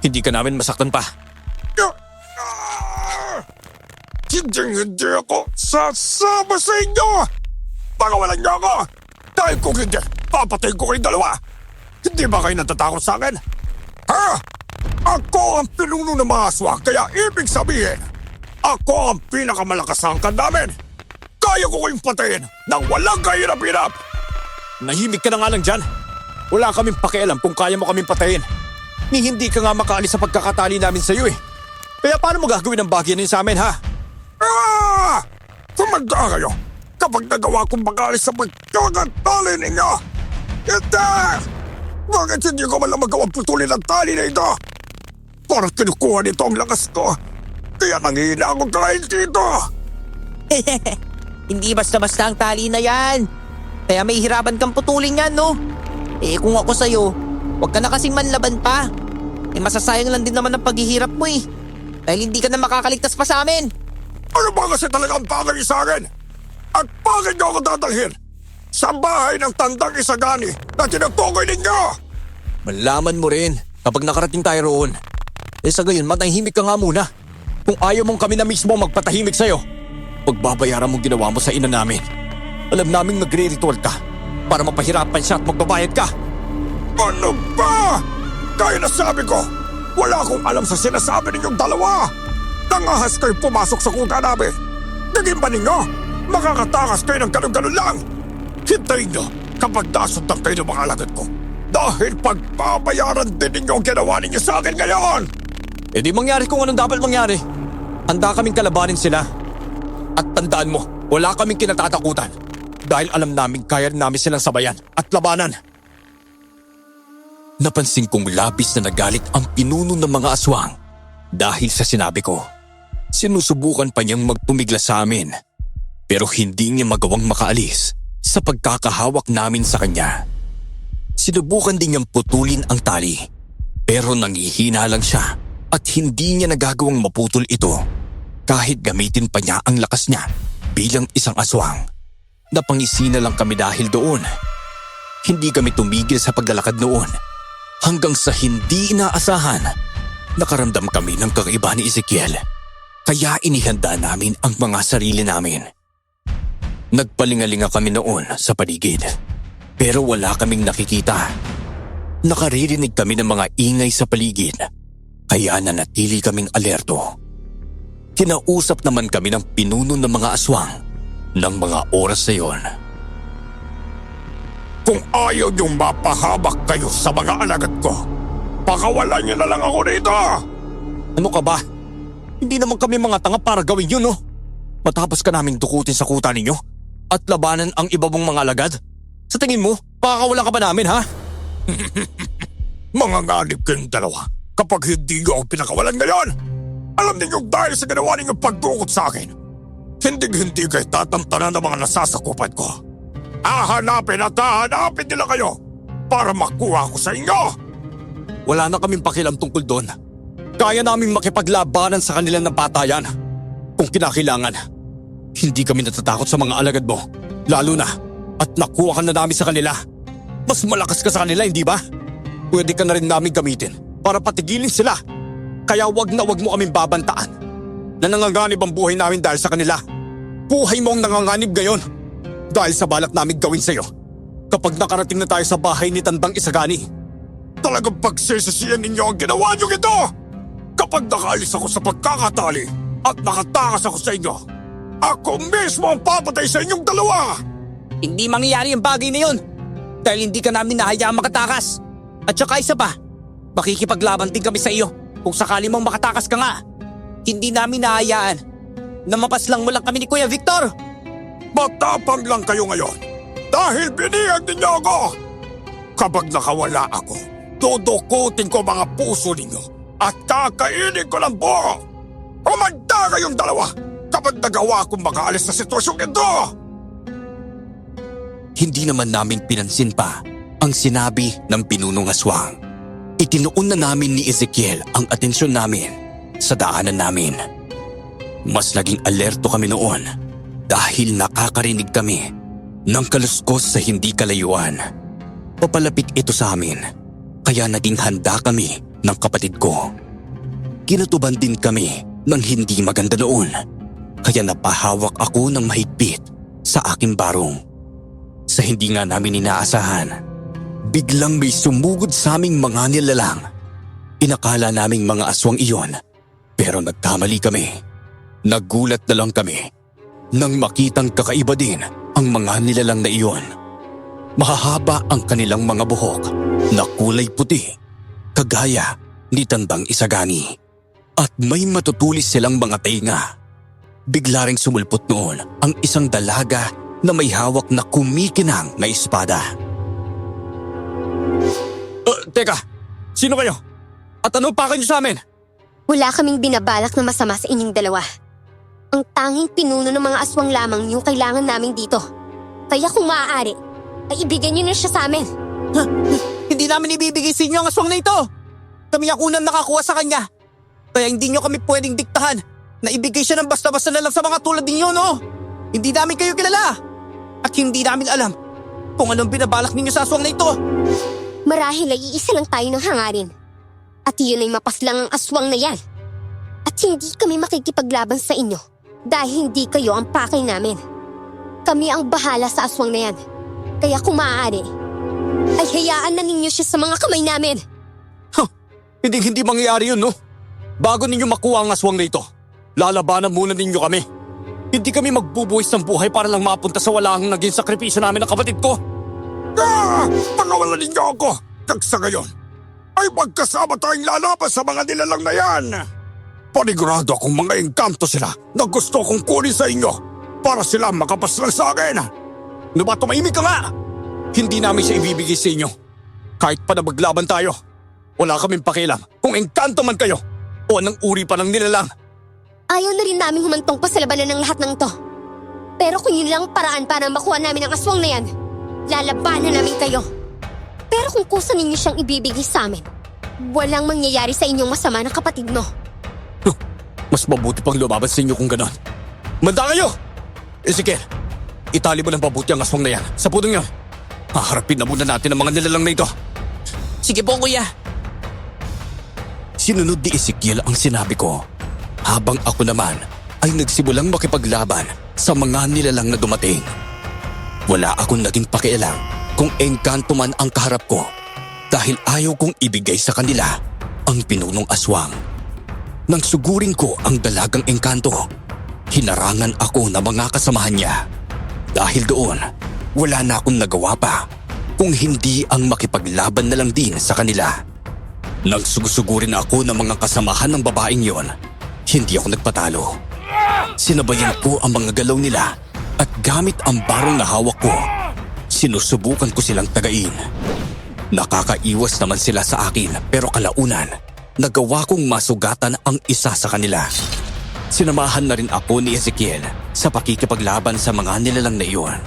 A: hindi ka namin masaktan pa.
D: Hindi ako sasama sa inyo! Pagawalan niyo ako! Dahil kung hindi, papatayin ko kayong dalawa! Hindi ba kayo natatakot sa akin? Ha? Ako ang pinuno ng mga aswang, kaya ibig sabihin, ako ang pinakamalakas sa angkan namin! Kaya ko kayong patayin nang walang kahirap-hirap!
A: Nahimik ka na nga lang dyan. Wala kaming pakialam kung kaya mo kaming patayin. Ni hindi ka nga makaalis sa pagkakatali namin sa iyo eh. Kaya paano mo gagawin ang bagay niyo sa amin ha?
D: Kumanda kayo kapag nagawa kong makaalis sa pagkakatali ninyo! Hindi! Bakit hindi ko man lang magawang putulin ang tali na ito? Parang kinukuha nito ang lakas ko. Kaya nangihina ako dahil dito.
C: Hindi basta-basta ang tali na yan. Kaya may hirapan kang putulin yan, no? Eh kung ako sa'yo, huwag ka na kasing manlaban pa. Eh masasayang lang din naman ang paghihirap mo eh. Dahil hindi ka na makakaligtas pa sa amin.
D: Ano ba kasi talaga ang bagay sa akin? At bakit niyo ako dadalhin? Sa bahay ng Tandang Isagani na tinutukoy ninyo!
A: Malaman mo rin kapag nakarating tayo roon. Eh sa gayon, matahimik ka nga muna. Kung ayaw mong kami na mismo magpatahimik sa'yo, pagbabayaran mong ginawa mo sa ina namin. Alam naming nagre-ritual ka para mapahirapan siya at magbabayad ka.
D: Ano ba? Kaya nasabi ko, wala akong alam sa sinasabi ninyong dalawa. Nangahas kayo pumasok sa kuta namin. Naging ba ninyo? Makakatakas kayo ng ganun-ganun lang. Hintayin nyo kapag nasundan kayo ng mga alagad ko. Dahil pagbabayaran din ninyo ang ginawa ninyo sa akin ngayon.
A: E di mangyari kung anong dapat mangyari. Handa kaming kalabanin sila. At tandaan mo, wala kaming kinatatakutan. Dahil alam namin kaya namin silang sabayan at labanan. Napansin kong labis na nagalit ang pinuno ng mga aswang. Dahil sa sinabi ko, sinusubukan pa niyang magpumigla sa amin. Pero hindi niya magawang makaalis sa pagkakahawak namin sa kanya. Sinubukan din niyang putulin ang tali. Pero nangihina lang siya at hindi niya nagagawang maputol ito. Kahit gamitin pa niya ang lakas niya bilang isang aswang. Napangisi na lang kami dahil doon. Hindi kami tumigil sa paglalakad noon. Hanggang sa hindi inaasahan, nakaramdam kami ng kakaiba ni Ezekiel. Kaya inihanda namin ang mga sarili namin. Nagpalingalinga kami noon sa paligid. Pero wala kaming nakikita. Nakaririnig kami ng mga ingay sa paligid. Kaya nanatili kaming alerto. Kinausap naman kami ng pinuno ng mga aswang ng mga oras na yon.
D: Kung ayaw niyong mapahabak kayo sa mga alagad ko, pakawalan niyo na lang ako dito!
A: Ano ka ba? Hindi naman kami mga tanga para gawin yun, no? Matapos ka naming dukutin sa kuta ninyo at labanan ang iba mong mga alagad? Sa tingin mo, pakakawalan ka ba namin, ha?
D: Mga nganib kayong dalawa kapag hindi niyo ako pinakawalan ngayon! Alam ninyo dahil sa ginawa ninyong pagdukot sa akin, Hindi kayo tatantanan ng mga nasasakupan ko. Hahanapin at hahanapin nila kayo para makuha ko sa inyo.
A: Wala na kaming pakialam tungkol doon. Kaya naming makipaglabanan sa kanila ng patayan. Kung kinakailangan, hindi kami natatakot sa mga alagad mo. Lalo na at nakuha ka na namin sa kanila. Mas malakas ka sa kanila, hindi ba? Pwede ka na rin namin gamitin para patigilin sila. Kaya wag na wag mo kaming babantaan na nanganganib ang buhay namin dahil sa kanila. Buhay mo ang nanganganib ngayon dahil sa balak namin gawin sa'yo kapag nakarating na tayo sa bahay ni Tandang Isagani.
D: Talagang pagsisisihan ninyo ang ginawa niyo ito! Kapag nakaalis ako sa pagkakatali at nakatakas ako sa inyo, ako mismo ang papatay sa inyong dalawa!
C: Hindi mangyayari ang bagay na yun dahil hindi ka namin nahayaang makatakas. At saka isa pa, makikipaglaban din kami sa iyo kung sakali mong makatakas ka nga. Hindi namin nahayaan na mapaslang mo lang kami ni Kuya Victor.
D: Matapang lang kayo ngayon dahil biniyag ninyo ako! Kapag nakawala ako, dudukutin ko mga puso ninyo at kakainin ko ng buo! Umanda kayong dalawa kapag nagawa kong makaalis sa sitwasyong ito!
A: Hindi naman namin pinansin pa ang sinabi ng pinunong aswang. Itinuon na namin ni Ezekiel ang atensyon namin sa daanan namin. Mas naging alerto kami noon dahil nakakarinig kami ng kaluskos sa hindi kalayuan. Papalapit ito sa amin kaya naging handa kami ng kapatid ko. Kinutuban din kami ng hindi maganda noon kaya napahawak ako ng mahigpit sa aking barong. Sa hindi nga namin inaasahan, biglang may sumugod sa aming mga nilalang. Inakala naming mga aswang iyon, pero nagkamali kami. Nagulat na lang kami nang makitang kakaiba din ang mga nilalang na iyon. Mahahaba ang kanilang mga buhok na kulay puti, kagaya ni Tandang Isagani. At may matutulis silang mga tenga. Bigla ring sumulpot noon ang isang dalaga na may hawak na kumikinang na espada. Teka, sino kayo? At ano pa kayo sa amin?
E: Wala kaming binabalak na masama sa inyong dalawa. Ang tanging pinuno ng mga aswang lamang yung kailangan namin dito. Kaya kung maaari, ay ibigay niyo na siya sa amin.
C: Hindi namin ibibigay sa inyo ang aswang na ito. Kami ang unang nakakuha sa kanya. Kaya hindi nyo kami pwedeng diktahan na ibigay siya ng basta-basta na lang sa mga tulad ninyo, no? Hindi namin kayo kilala. At hindi namin alam kung anong binabalak ninyo sa aswang na ito.
E: Marahil ay iisa lang tayo ng hangarin. At iyon ay mapaslang ang aswang na yan. At hindi kami makikipaglaban sa inyo dahil hindi kayo ang pakay namin. Kami ang bahala sa aswang na yan. Kaya kung maaari, ay hayaan na ninyo siya sa mga kamay namin.
A: Hindi mangyayari yun, no? Bago ninyo makuha ang aswang na ito, lalabanan muna ninyo kami. Hindi kami magbubuhis ng buhay para lang mapunta sa walang naging sakripisyo namin ng kapatid ko.
D: Pakawalan ninyo ako! Kag sa ngayon, ay magkasama tayong lalaban sa mga nilalang na yan! Panigurado akong mga engkanto sila na gusto kong kunin sa inyo para sila makapaslang sa akin!
A: Ano ba, tumahimik ka nga? Hindi namin siya ibibigay sa inyo. Kahit pa na maglaban tayo, wala kaming pakialam kung engkanto man kayo o anong uri pa ng nilalang.
E: Ayaw na rin namin humantong pa sa labanan ng lahat ng to. Pero kung yun lang ang paraan para makuha namin ang aswang na yan, lalabanan namin kayo. Pero kung kusa ninyo siyang ibibigay sa amin, walang mangyayari sa inyong masama ng kapatid mo.
A: Mas mabuti pang lumaban sa inyo kung ganon. Manda kayo! Ezekiel, itali mo ng mabuti ang aswang na yan sa pudong yon. Haharapin na muna natin ang mga nilalang na ito.
C: Sige po, kuya.
A: Sinunod ni Ezekiel ang sinabi ko, habang ako naman ay nagsimulang makipaglaban sa mga nilalang na dumating. Wala akong naging pakialam kung engkanto man ang kaharap ko dahil ayaw kong ibigay sa kanila ang pinunong aswang. Nang sugurin ko ang dalagang engkanto, hinarangan ako ng mga kasamahan niya. Dahil doon, wala na akong nagawa pa kung hindi ang makipaglaban na lang din sa kanila. Nang sugusugurin ako ng mga kasamahan ng babaeng yon, hindi ako nagpatalo. Sinabayan ko ang mga galaw nila at gamit ang barong na hawak ko, sinusubukan ko silang tagain. Nakakaiwas naman sila sa akin pero kalaunan, nagawa kong masugatan ang isa sa kanila. Sinamahan na rin ako ni Ezekiel sa pakikipaglaban sa mga nilalang na iyon.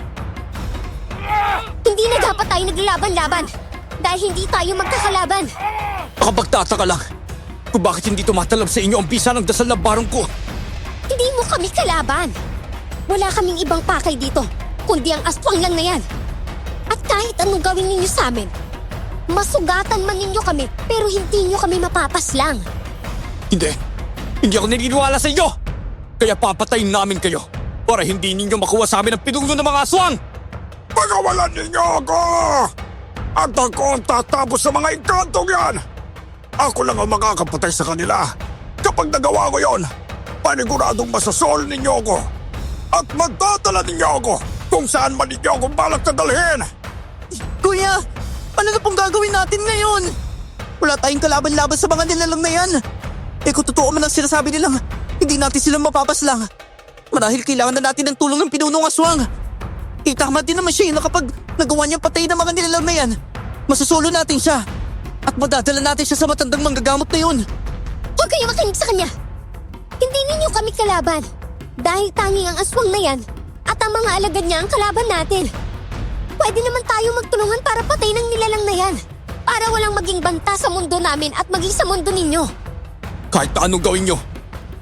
E: Hindi na dapat tayo naglalaban-laban dahil hindi tayo magkakalaban.
A: Nakapagtataka lang kung bakit hindi tumatalab sa inyo ang bisa ng dasal na barong ko.
E: Hindi mo kami kalaban. Wala kaming ibang pakay dito, kundi ang aswang lang na yan. At kahit anong gawin ninyo sa amin, masugatan man ninyo kami, pero hindi nyo kami mapapaslang.
A: Hindi ako naniniwala sa inyo! Kaya papatayin namin kayo para hindi ninyo makuha sa amin ang pinuno ng mga aswang!
D: Pagawalan ninyo ako! At ako ang tatapos sa mga inkantong yan! Ako lang ang makakapatay sa kanila. Kapag nagawa ko yon, paniguradong masasol ninyo ako. At magdadala ninyo ako kung saan man ninyo ako balak na dalhin.
C: Kuya, ano na pong gagawin natin ngayon? Wala tayong kalaban-laban sa mga nilalang na yan. Kung totoo man ang sinasabi nilang, hindi natin sila mapapaslang. Marahil kailangan na natin ng tulong ng pinunong aswang. Tama din naman siya na kapag nagawa niyang patay ng mga nilalang na yan, masasolo natin siya. At madadala natin siya sa matandang manggagamot na yun.
E: Huwag kayo makinig sa kanya. Hindi ninyo kami kalaban. Dahil tanging ang aswang na yan at ang mga alagad niya ang kalaban natin. Pwede naman tayo magtulungan para patay ng nilalang na yan. Para walang maging banta sa mundo namin at maging sa mundo ninyo.
A: Kahit na anong gawin nyo,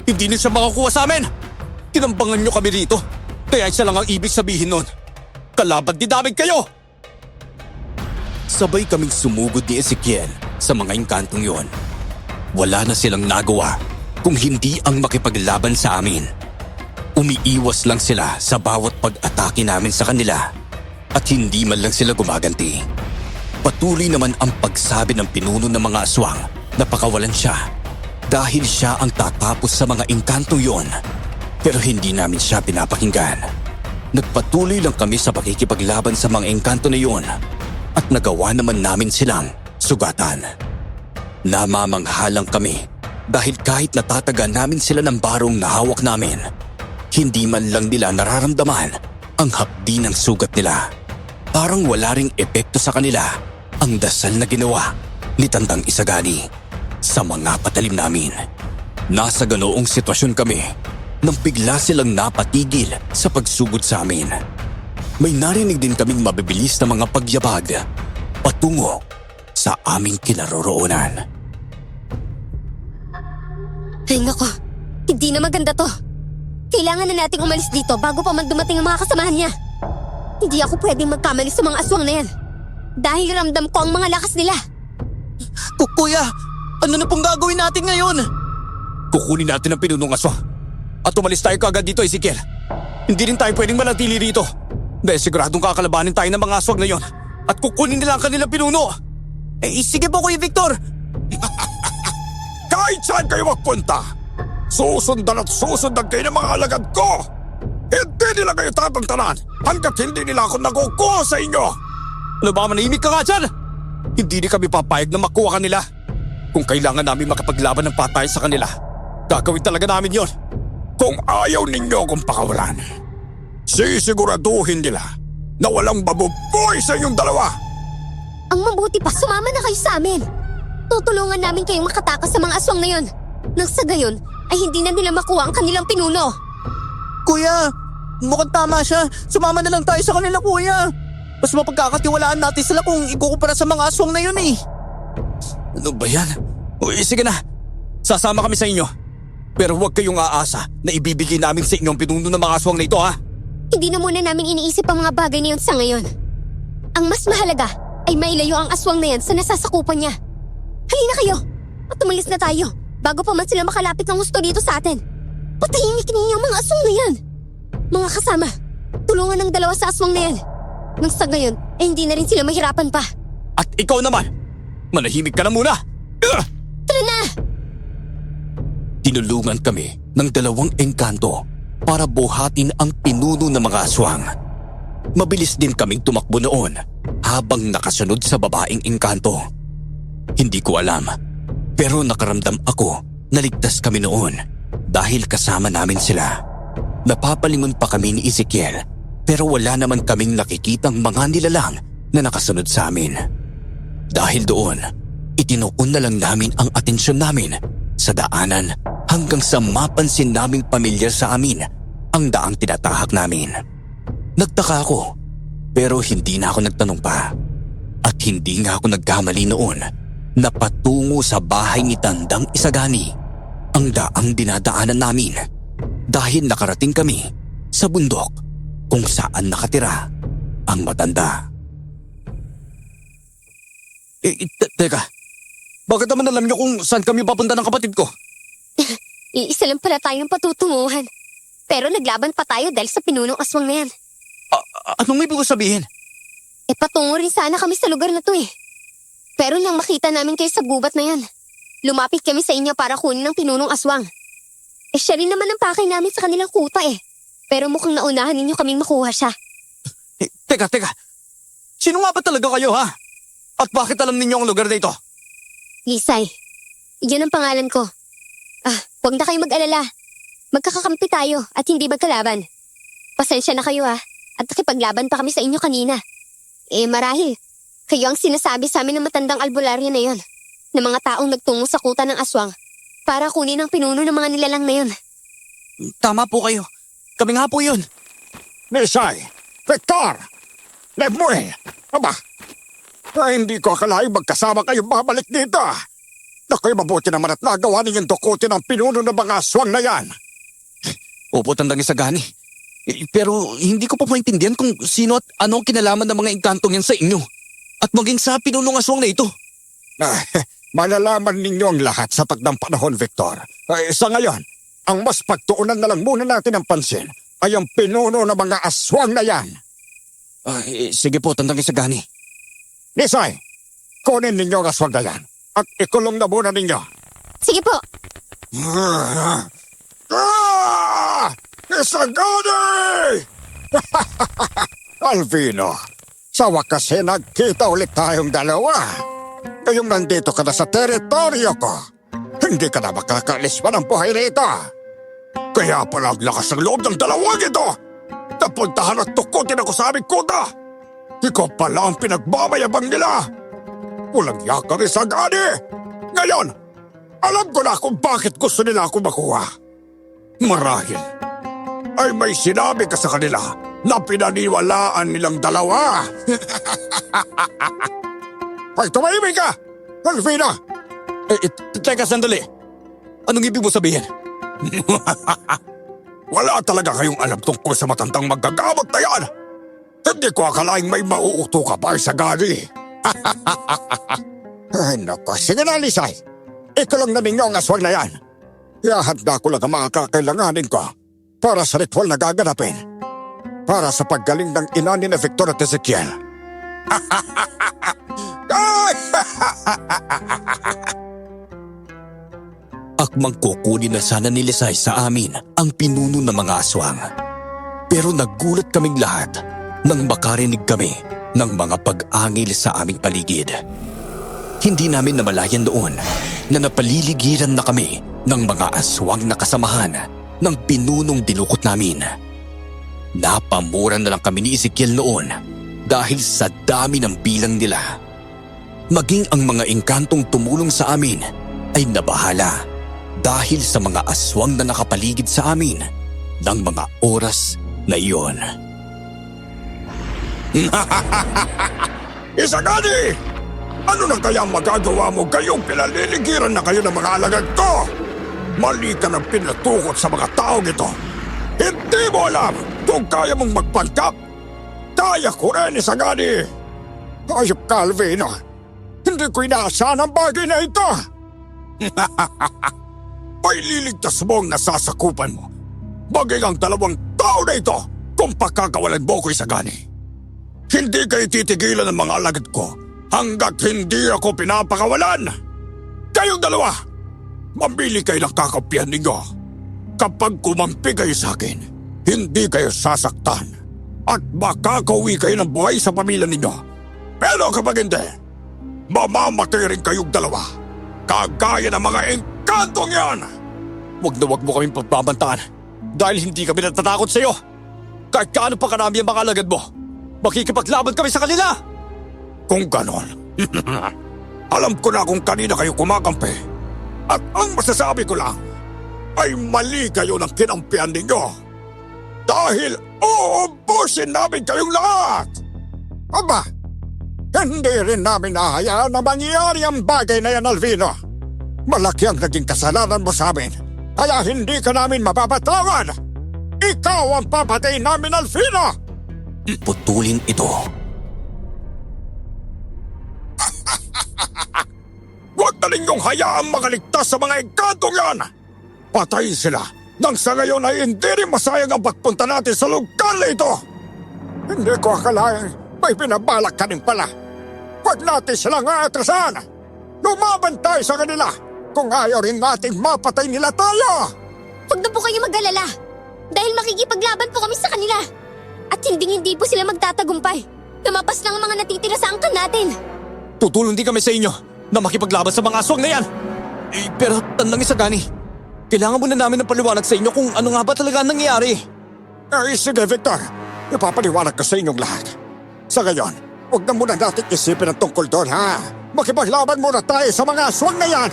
A: hindi niyo siya makakuha sa amin! Tinambangan nyo kami rito, kaya isa lang ang ibig sabihin nun. Kalaban din namin kayo! Sabay kaming sumugod ni Ezekiel sa mga inkantong yon. Wala na silang nagawa kung hindi ang makipaglaban sa amin. Umiiwas lang sila sa bawat pag-atake namin sa kanila at hindi man lang sila gumaganti. Patuloy naman ang pagsabi ng pinuno ng mga aswang na pakawalan siya dahil siya ang tatapos sa mga inkantong yon. Pero hindi namin siya pinapakinggan. Nagpatuloy lang kami sa pakikipaglaban sa mga engkanto na yun at nagawa naman namin silang sugatan. Namamangha lang kami dahil kahit natataga namin sila ng barong na hawak namin, hindi man lang nila nararamdaman ang hapdi ng sugat nila. Parang wala ring epekto sa kanila ang dasal na ginawa ni Tandang Isagani sa mga patalim namin. Nasa ganoong sitwasyon kami nang bigla silang napatigil sa pagsugod sa amin. May narinig din kaming mabibilis na mga pagyabag patungo sa aming kinaroroonan.
E: Ay nako, hindi na maganda to. Kailangan na nating umalis dito bago pa man dumating ang mga kasamahan niya. Hindi ako pwedeng magkamali sa mga aswang na yan. Dahil ramdam ko ang mga lakas nila.
C: Kuya, ano na pong gagawin natin ngayon?
A: Kukunin natin ang pinunong aswang at umalis tayo kaagad dito, Ezekiel. Hindi rin tayo pwedeng manatili rito dahil siguradong kakalabanin tayo ng mga aswang na yon at kukunin nila ang kanilang pinuno.
C: Sige po, Kuya Victor.
D: Kahit saan kayo magpunta, susundan at susundan kayo ng mga alagad ko. Hindi nila kayo tatantanan hanggat hindi nila ako nakukuha sa inyo.
A: Ano ba, manahimik ka nga dyan? Hindi rin kami papayag na makuha kanila. Kung kailangan namin makapaglaban ng patay sa kanila, gagawin talaga namin yon.
D: Kung ayaw ninyo akong pakawalan, sisiguraduhin nila na walang mabubuhay sa inyong dalawa.
E: Ang mabuti pa, sumama na kayo sa amin. Tutulungan namin kayong makatakas sa mga aswang na yon. Nang sa gayon, ay hindi na nila makuha ang kanilang pinuno.
C: Kuya, mukhang tama siya. Sumama na lang tayo sa kanila, Kuya. Mas mapagkakatiwalaan natin sila kung ikukumpara sa mga aswang na yun eh.
A: Ano ba yan? Sige na, sasama kami sa inyo. Pero huwag kayong aasa na ibibigay namin sa inyo ang pinuno ng mga aswang na ito, ha?
E: Hindi na muna namin iniisip ang mga bagay na yun sa ngayon. Ang mas mahalaga ay mailayo ang aswang na yan sa nasasakupan niya. Halina kayo at umalis na tayo bago pa man sila makalapit ng gusto dito sa atin. Patahimik ninyo ang mga aswang na yan. Mga kasama, tulungan ng dalawa sa aswang na yan. Nang sa ngayon ay hindi na rin sila mahirapan pa.
A: At ikaw naman, manahimik ka na muna!
E: Tara na!
A: Tinulungan kami ng dalawang engkanto para buhatin ang pinuno ng mga aswang. Mabilis din kaming tumakbo noon habang nakasunod sa babaeng engkanto. Hindi ko alam, pero nakaramdam ako na ligtas kami noon dahil kasama namin sila. Napapalingon pa kami ni Ezekiel pero wala naman kaming nakikitang mga nilalang na nakasunod sa amin. Dahil doon, itinuon na lang namin ang atensyon namin sa daanan hanggang sa mapansin naming pamilyar sa amin ang daang tinatahak namin. Nagtaka ako, pero hindi na ako nagtanong pa. At hindi nga ako nagkamali noon na patungo sa bahay ni Tandang Isagani ang daang dinadaanan namin dahil nakarating kami sa bundok kung saan nakatira ang matanda. Teka, bakit naman alam niyo kung saan kami papunta ng kapatid ko?
E: Iisa lang pala tayong patutunguhan. Pero naglaban pa tayo dahil sa pinunong aswang na yan.
A: Anong ibig ko sabihin?
E: Patungo rin sana kami sa lugar na to eh. Pero nang makita namin kayo sa gubat na yan, lumapit kami sa inyo para kunin ang pinunong aswang. Siya rin naman ang pakay namin sa kanilang kuta eh. Pero mukhang naunahan ninyo kaming makuha siya.
A: Teka. Sino nga ba talaga kayo ha? At bakit alam ninyo ang lugar na ito?
E: Lisay, iyan ang pangalan ko. Huwag na kayo mag-alala. Magkakakampi tayo at hindi magkalaban. Pasensya na kayo at nakipaglaban pa kami sa inyo kanina. Marahil, kayo ang sinasabi sa amin ng matandang albularyo na yon, na mga taong nagtungo sa kuta ng aswang para kunin ang pinuno ng mga nilalang na yon.
A: Tama po kayo. Kami nga po yun.
D: Nisay! Victor! Lemuel! Aba! Hindi ko akalaing magkasama kayong babalik dito. Nako'y mabuti naman at nagawa ninyong dukutin ang pinuno ng mga aswang na yan.
A: Opo, Tandang Isagani. Pero hindi ko pa maintindihan kung sino at anong kinalaman ng mga engkantong yan sa inyo. At maging sa pinunong aswang na ito.
D: Malalaman ninyo ang lahat sa tagdang panahon, Victor. Sa ngayon, ang mas pagtuunan na lang muna natin ang pansin ay ang pinuno ng mga aswang na yan.
A: Sige po, Tandang Isagani.
D: Nisay, kunin ninyo ang aswang na yan at ikulong na muna ninyo.
E: Sige po.
D: Isagani! Alvino, sa wakas nagkita ulit tayong dalawa. Ngayong nandito ka na sa teritoryo ko, hindi ka na makakaalis pa ng buhay rito. Kaya pala ang lakas ng loob ng dalawang ito. Napuntahan at tukutin ako sa aming kuta. Ikaw pala ang pinagmamayabang nila. Walang yaka rin sa gani. Ngayon, alam ko na kung bakit gusto nila ako makuha. Marahil ay may sinabi ka sa kanila na pinaniwalaan nilang dalawa. Ay, tumahimik ka! Alvina!
A: Teka, sandali. Anong ibig mo sabihin?
D: Wala talaga kayong alam tungkol sa matandang maggagamot na yan. Hindi ko akalaing may mauuto ka pa sa gani. Ay, naku. Sige na, Lisay. Ikulong na ninyo ang aswang na yan. Ihahanda ko lang ang mga kakailanganin ko para sa ritual na gaganapin. Para sa paggaling ng ina ni na Victor at Ezekiel.
A: Akmang kukunin na sana ni Lisay sa amin ang pinuno ng mga aswang. Pero nagulat kaming lahat nang makarinig kami ng mga pag-angil sa aming paligid. Hindi namin namalayan noon na napaliligiran na kami ng mga aswang na kasamahan ng pinunong dinukot namin. Napamura na lang kami ni Ezekiel noon dahil sa dami ng bilang nila. Maging ang mga engkantong tumulong sa amin ay nabahala dahil sa mga aswang na nakapaligid sa amin ng mga oras na iyon.
D: Isagani! Ano na kaya magagawa mo gayong pinaliligiran na kayo ng mga alagad ko? Mali ka ng pinatukot sa mga taong ito. Hindi mo alam kung kaya mong magpanggap. Kaya ko rin, Isagani. Ayop ka, Alvino. Hindi ko inaasahan ang bagay na ito. May liligtas mo ang nasasakupan mo. Bagay ang dalawang tao na ito kung pagkakawalan mo ko, Isagani. Hindi kayo titigilan ng mga alagad ko hanggat hindi ako pinapakawalan. Kayong dalawa, mamili kayo ng kakampihan ninyo. Kapag kumampi kayo sa akin, hindi kayo sasaktan at makakauwi kayo ng buhay sa pamilya ninyo. Pero kapag hindi, mamamatay rin kayong dalawa. Kagaya ng mga engkantong yan.
A: Huwag na huwag mo kaming pagbabantaan dahil hindi kami natatakot sa iyo. Kahit kaano pa karami ang mga alagad mo, makikipaglaban kami sa kanila.
D: Kung ganon, alam ko na kung kanina kayo kumakampi. At ang masasabi ko lang ay mali kayo ng kinampihan ninyo. Dahil uubusin namin kayong lahat! Aba, hindi rin namin nahayaan na mangyari ang bagay na yan, Alvino. Malaki ang naging kasalanan mo sa amin, kaya hindi ka namin mapapatawad! Ikaw ang papatay namin, Alvino!
A: Putulin ito.
D: Huwag na ninyong hayaang makaligtas sa mga engkantong yan! Patayin sila nang sa ngayon ay hindi rin masayang ang pagpunta natin sa lugar na ito! Hindi ko akalain may pinabalak ka rin pala. Huwag natin silang aatrasan! Lumaban tayo sa kanila kung ayaw rin nating mapatay nila tayo!
E: Huwag na po kayo mag-alala. Dahil makikipaglaban po kami sa kanila. At hindi po sila magtatagumpay. Namapas lang ang mga natitira sa angkan natin.
A: Tutulong din kami sa inyo na makipaglaban sa mga aswang na yan. Pero tandang Isagani, kailangan muna namin ng paliwanag sa inyo kung ano nga ba talaga ang nangyayari.
D: Ay, sige, Victor. Ipapaliwanag ko sa inyong lahat. Sa ngayon, huwag na muna natin isipin ang tungkol doon, ha? Makipaglaban muna tayo sa mga aswang na yan.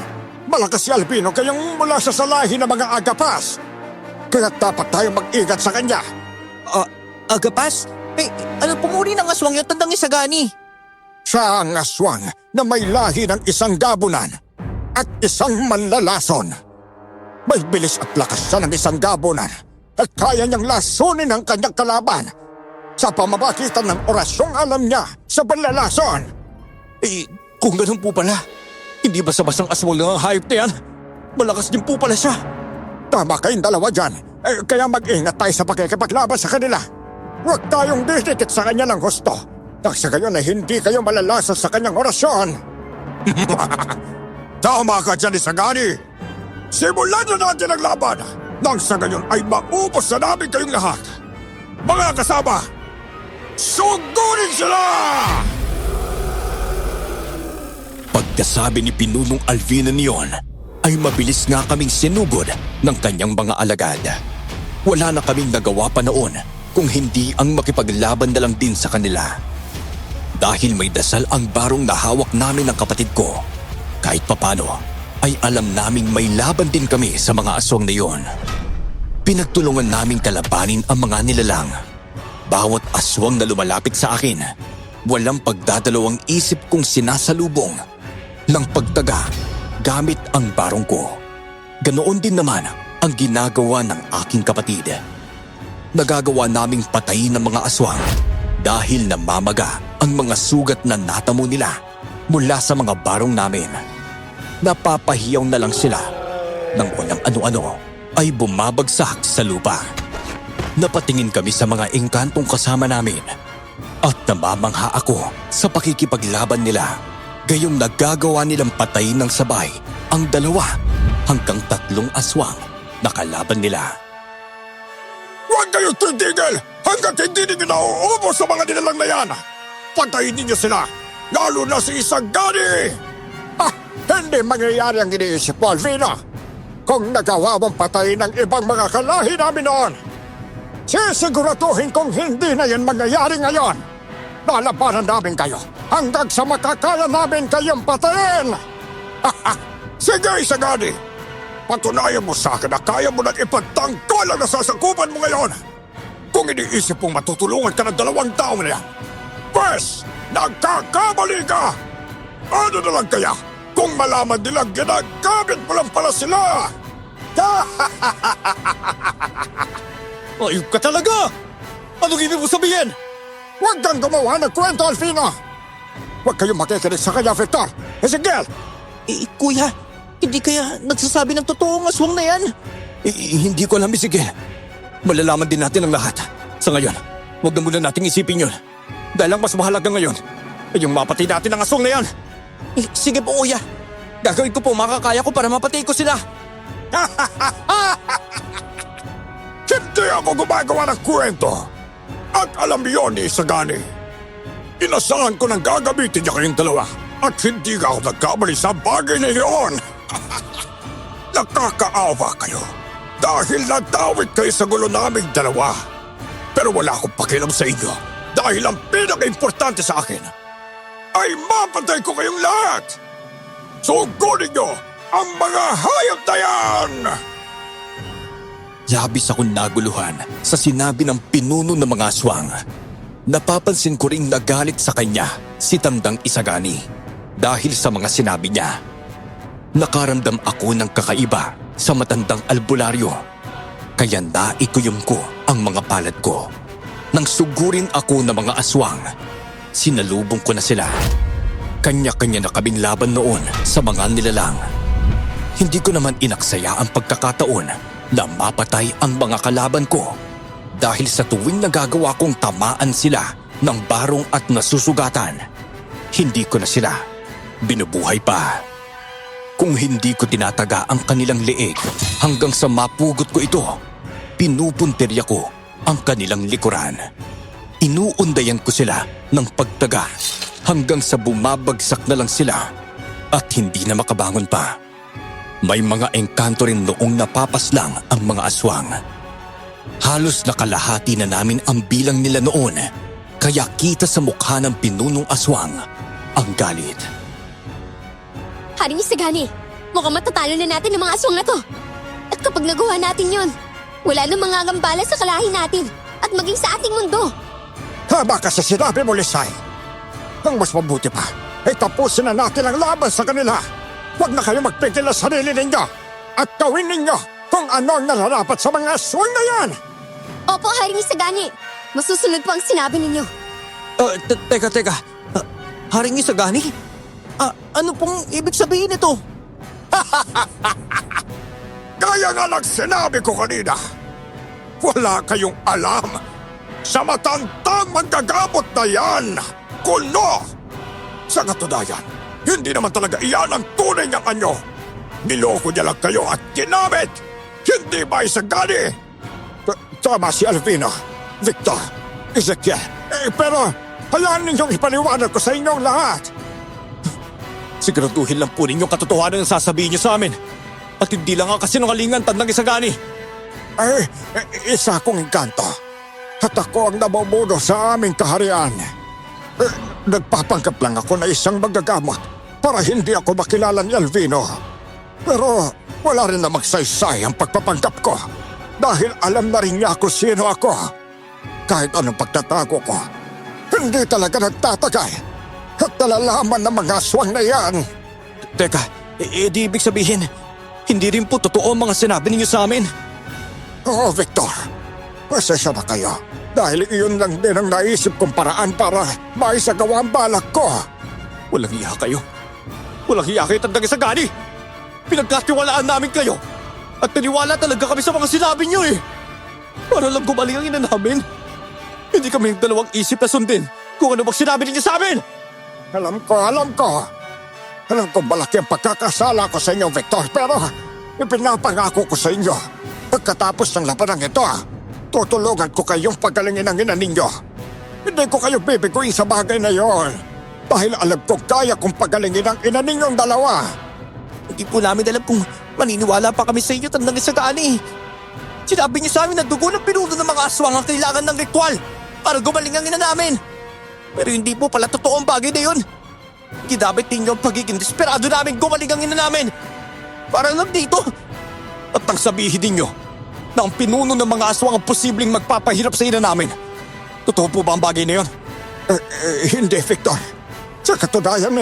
D: Malakas si Albino kayong mula sa salahi ng mga agapas. Kaya dapat tayo mag-ingat sa kanya.
C: Agapas? Ano pumuri ng aswang yung tandang Isagani?
D: Siya ang aswang na may lahi ng isang gabunan at isang manlalason. May bilis at lakas siya ng isang gabunan at kaya niyang lasunin ang kanyang kalaban sa pamamagitan ng orasyong alam niya sa panlalason.
A: Kung ganun po pala, hindi ba sabasang aswang lang ang hayop na yan? Malakas din po pala siya.
D: Tama kayong dalawa dyan. Kaya mag-ingat tayo sa pakikipaglaban sa kanila. Huwag tayong didikit sa kanya ng husto. Nang sa gayon ay hindi kayo malalasa sa kanyang orasyon. Tama ka dyan, Isagani. Simulan na natin ang laban. Nang sa gayon ay maubos na namin kayong lahat. Mga kasama, sugurin sila!
A: Pagkasabi ni Pinunong Alvino niyon, ay mabilis nga kaming sinugod ng kanyang mga alagad. Wala na kaming nagawa pa noon kung hindi ang makipaglaban na lang din sa kanila. Dahil may dasal ang barong na hawak namin ng kapatid ko, kahit papano ay alam naming may laban din kami sa mga aswang na yon. Pinagtulungan naming kalabanin ang mga nilalang. Bawat aswang na lumalapit sa akin, walang pagdadalawang isip kong sinasalubong ng pagtaga gamit ang barong ko. Ganoon din naman ang ginagawa ng aking kapatid. Nagagawa naming patayin ng mga aswang dahil namamaga ang mga sugat na natamo nila mula sa mga barong namin. Napapahiyaw na lang sila nang walang ano-ano ay bumabagsak sa lupa. Napatingin kami sa mga engkantong kasama namin at namamangha ako sa pakikipaglaban nila. Gayong nagagawa nilang patayin ng sabay ang 2 hanggang 3 aswang na kalaban nila.
D: Huwag kayong titigil hanggat hindi ninyo nauubos sa mga nilalang na yan. Patayin ninyo sila, lalo na si Isagani! Hindi mangyayari ang iniisip mo, Alvino. Kung nagawa mong patayin ng ibang mga kalahi namin noon, sisiguraduhin kong hindi na yan mangyayari ngayon. Lalabanan namin kayo hanggang sa makakaya namin kayong patayin! Sige, Isagani! Patunayan mo sa akin na kaya mo nang ipagtanggol ang nasasakupan mo ngayon! Kung iniisip mong matutulungan ka ng 2 tao na yan, pwes, nagkakamali ka! Ano na lang kaya kung malaman nilang ginagamit mo lang pala sila?
A: Ayop ka talaga! Anong ibig mo sabihin?
D: Huwag kang gumawa ng kwento, Alvino! Huwag kayong makikinig sa kanya, Victor! Ezekiel!
C: Kuya, hindi kaya nagsasabi ng totoong aswang na yan?
A: Hindi ko alam, sige. Malalaman din natin ang lahat. Sa ngayon, huwag na muna nating isipin yun. Dahil ang mas mahalaga ngayon ay yung mapatay natin ang aswang na yan.
C: Sige po, kuya.
A: Gagawin ko po makakaya ko para mapatay ko sila.
D: Hindi ako gumagawa ng kwento! At alam niyo ni Isagani, inasahan ko nang gagamitin niya kayong 2 at hindi ka ako nagkamali sa bagay na iyon. Nakakaawa kayo dahil nadawit kayo sa gulo naming 2. Pero wala akong pakialam sa inyo dahil ang pinaka-importante sa akin ay mapatay ko kayong lahat. Sugunin niyo ang mga hayop na yan!
A: Labis akong naguluhan sa sinabi ng pinuno ng mga aswang. Napapansin ko ring nagalit sa kanya si Tandang Isagani dahil sa mga sinabi niya. Nakaramdam ako ng kakaiba sa matandang albularyo. Kaya naikuyom ko ang mga palad ko. Nang sugurin ako ng mga aswang, sinalubong ko na sila. Kanya-kanya na kaming laban noon sa mga nilalang. Hindi ko naman inaksaya ang pagkakataon na mapatay ang mga kalaban ko dahil sa tuwing nagagawa kong tamaan sila ng barong at nasusugatan, hindi ko na sila binubuhay pa. Kung hindi ko tinataga ang kanilang leeg hanggang sa mapugot ko ito, pinupuntirya ko ang kanilang likuran. Inuundayan ko sila ng pagtaga hanggang sa bumabagsak na lang sila at hindi na makabangon pa. May mga engkanto rin noong napapaslang ang mga aswang. Halos nakalahati na namin ang bilang nila noon, kaya kita sa mukha ng pinunong aswang ang galit.
E: Haring Isagani, mukhang matatalo na natin ang mga aswang na to. At kapag nagawa natin yon, wala nang mga gambala sa kalahi natin at maging sa ating mundo.
D: Haba kasi sinabi mo, Lisay. Ang mas mabuti pa, ay tapusin na natin ang laban sa kanila. Huwag na kayo magpigil na sarili ninyo at gawin ninyo kung ano ang nararapat sa mga aswang na yan.
E: Opo, Haring Isagani. Masusunod po ang sinabi ninyo.
C: Teka. Haring Isagani? Ano pong ibig sabihin nito?
D: Kaya nga lang sinabi ko kanina, wala kayong alam sa matandang manggagamot na yan, Kuno! Sa katunayan, hindi naman talaga iyan ang tunay niyang anyo. Niloko niya lang kayo at ginamit! Hindi ba Isagani? Tama si Alvino, Victor, Ezekiel. Pero hayaan ninyong ipaliwanag ko sa inyong lahat.
A: Siguraduhin lang po ninyong katotohanan ang sasabihin niyo sa amin. At hindi lang ang kasinungalingan Tandang Isagani.
D: Isa akong engkanto. At ako ang namumuno sa aming kaharian. Nagpapanggap lang ako na isang magagamot para hindi ako makilala ni Alvino. Pero wala rin na magsaysay ang pagpapanggap ko dahil alam na rin niya kung sino ako. Kahit anong pagtatago ko, hindi talaga nagtatagal at nalalaman ng mga aswang na yan.
A: Teka, di ibig sabihin, hindi rin po totoo ang mga sinabi ninyo sa amin.
D: Oo, Victor. Pasensya na kayo dahil iyon lang din ang naisip kong paraan para maisagawa ang balak ko.
A: Walang iya kayo. Walang iya kayo Tandang Isagani. Pinagkatiwalaan namin kayo. At naniwala talaga kami sa mga sinabi niyo eh. Para lang gumaling ang ina namin. Hindi kami yung dalawang isip na sundin kung ano bang sinabi ninyo sa amin.
D: Alam ko. Alam ko malaki ang pagkakasala ko sa inyo, Victor. Pero ipinapangako ko sa inyo. Pagkatapos ng labanang ito, tutulungan ko kayong pagalingin ang ina ninyo. Hindi ko kayo bibiguin sa bagay na yon. Dahil alam ko kaya kong pagalingin ang ina ninyong dalawa.
C: Hindi po namin alam kung maniniwala pa kami sa inyo, Tandang Isagani. Sinabi niyo sa amin na dugo ng pinuno ng mga aswang ang kailangan ng ritual para gumaling ang ina namin. Pero hindi po pala totoo ang bagay na yun. Ginamit ninyo ang pagiging desperado namin gumaling ang ina namin. Para lang dito.
A: At nang sabihin ninyo na ang pinuno ng mga aswang ang posibleng magpapahirap sa ina namin. Totoo po ba ang bagay na yun?
D: Hindi, Victor. Sa katunayan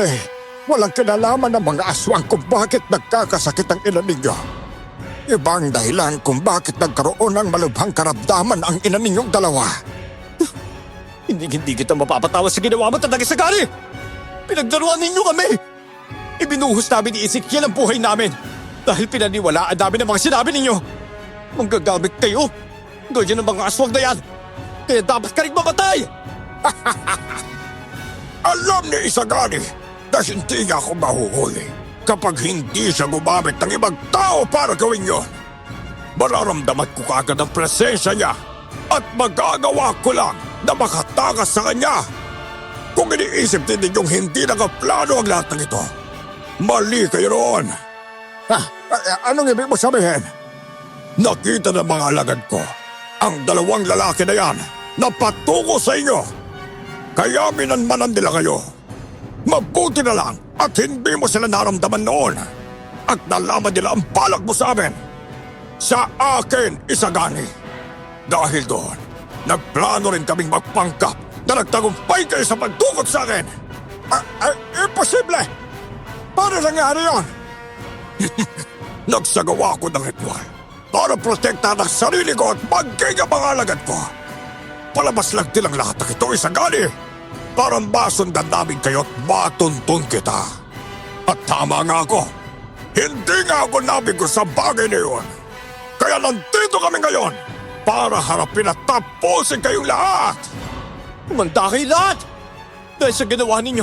D: walang kinalaman ng mga aswang kung bakit nagkakasakit ang ina ninyo. Ibang dahilan kung bakit nagkaroon ng malubhang karamdaman ang ina ninyong dalawa.
A: Hindi kita mapapatawa sa ginawa mo, Tandang Isagani! Pinagdaruan ninyo kami! Ibinuhos namin ni Ezekiel ang buhay namin dahil pinaniwalaan namin ang mga sinabi ninyo. Manggagamit kayo! Ganyan ang mga aswang na yan! Kaya dapat ka rin mamatay!
D: Alam ni Isagani na hindi niya ako mahuhuli kapag hindi siya gumamit ng ibang tao para gawin yon. Mararamdaman ko kaagad ang presensya niya at magagawa ko lang na makatakas sa kanya. Kung iniisip din ninyong hindi nakaplano ang lahat ng ito, mali kayo roon. Anong ibig mo sabihin? Nakita ng mga alagad ko ang dalawang lalaki na yan na patungo sa inyo. Kaya minanmanan nila kayo. Mabuti na lang at hindi mo sila naramdaman noon at nalaman nila ang balak mo sa amin. Sa akin, Isagani. Dahil doon, nagplano rin kaming magpangkap na nagtagumpay kayo sa pagtukot sa akin. Imposible! Paano nangyari yun? Nagsagawa ako ng ritual para protektahan ang sarili ko at maging ang mga alagad ko. Palabas lang din ang lahat ng ito, Isagani. Para masundan namin kayo at matuntun kita. At tama nga ako. Hindi nga ako nabigo sa bagay na yun. Kaya nandito kami ngayon para harapin at tapusin kayong lahat.
A: Umanda kayo lahat! Dahil sa ginawa ninyo,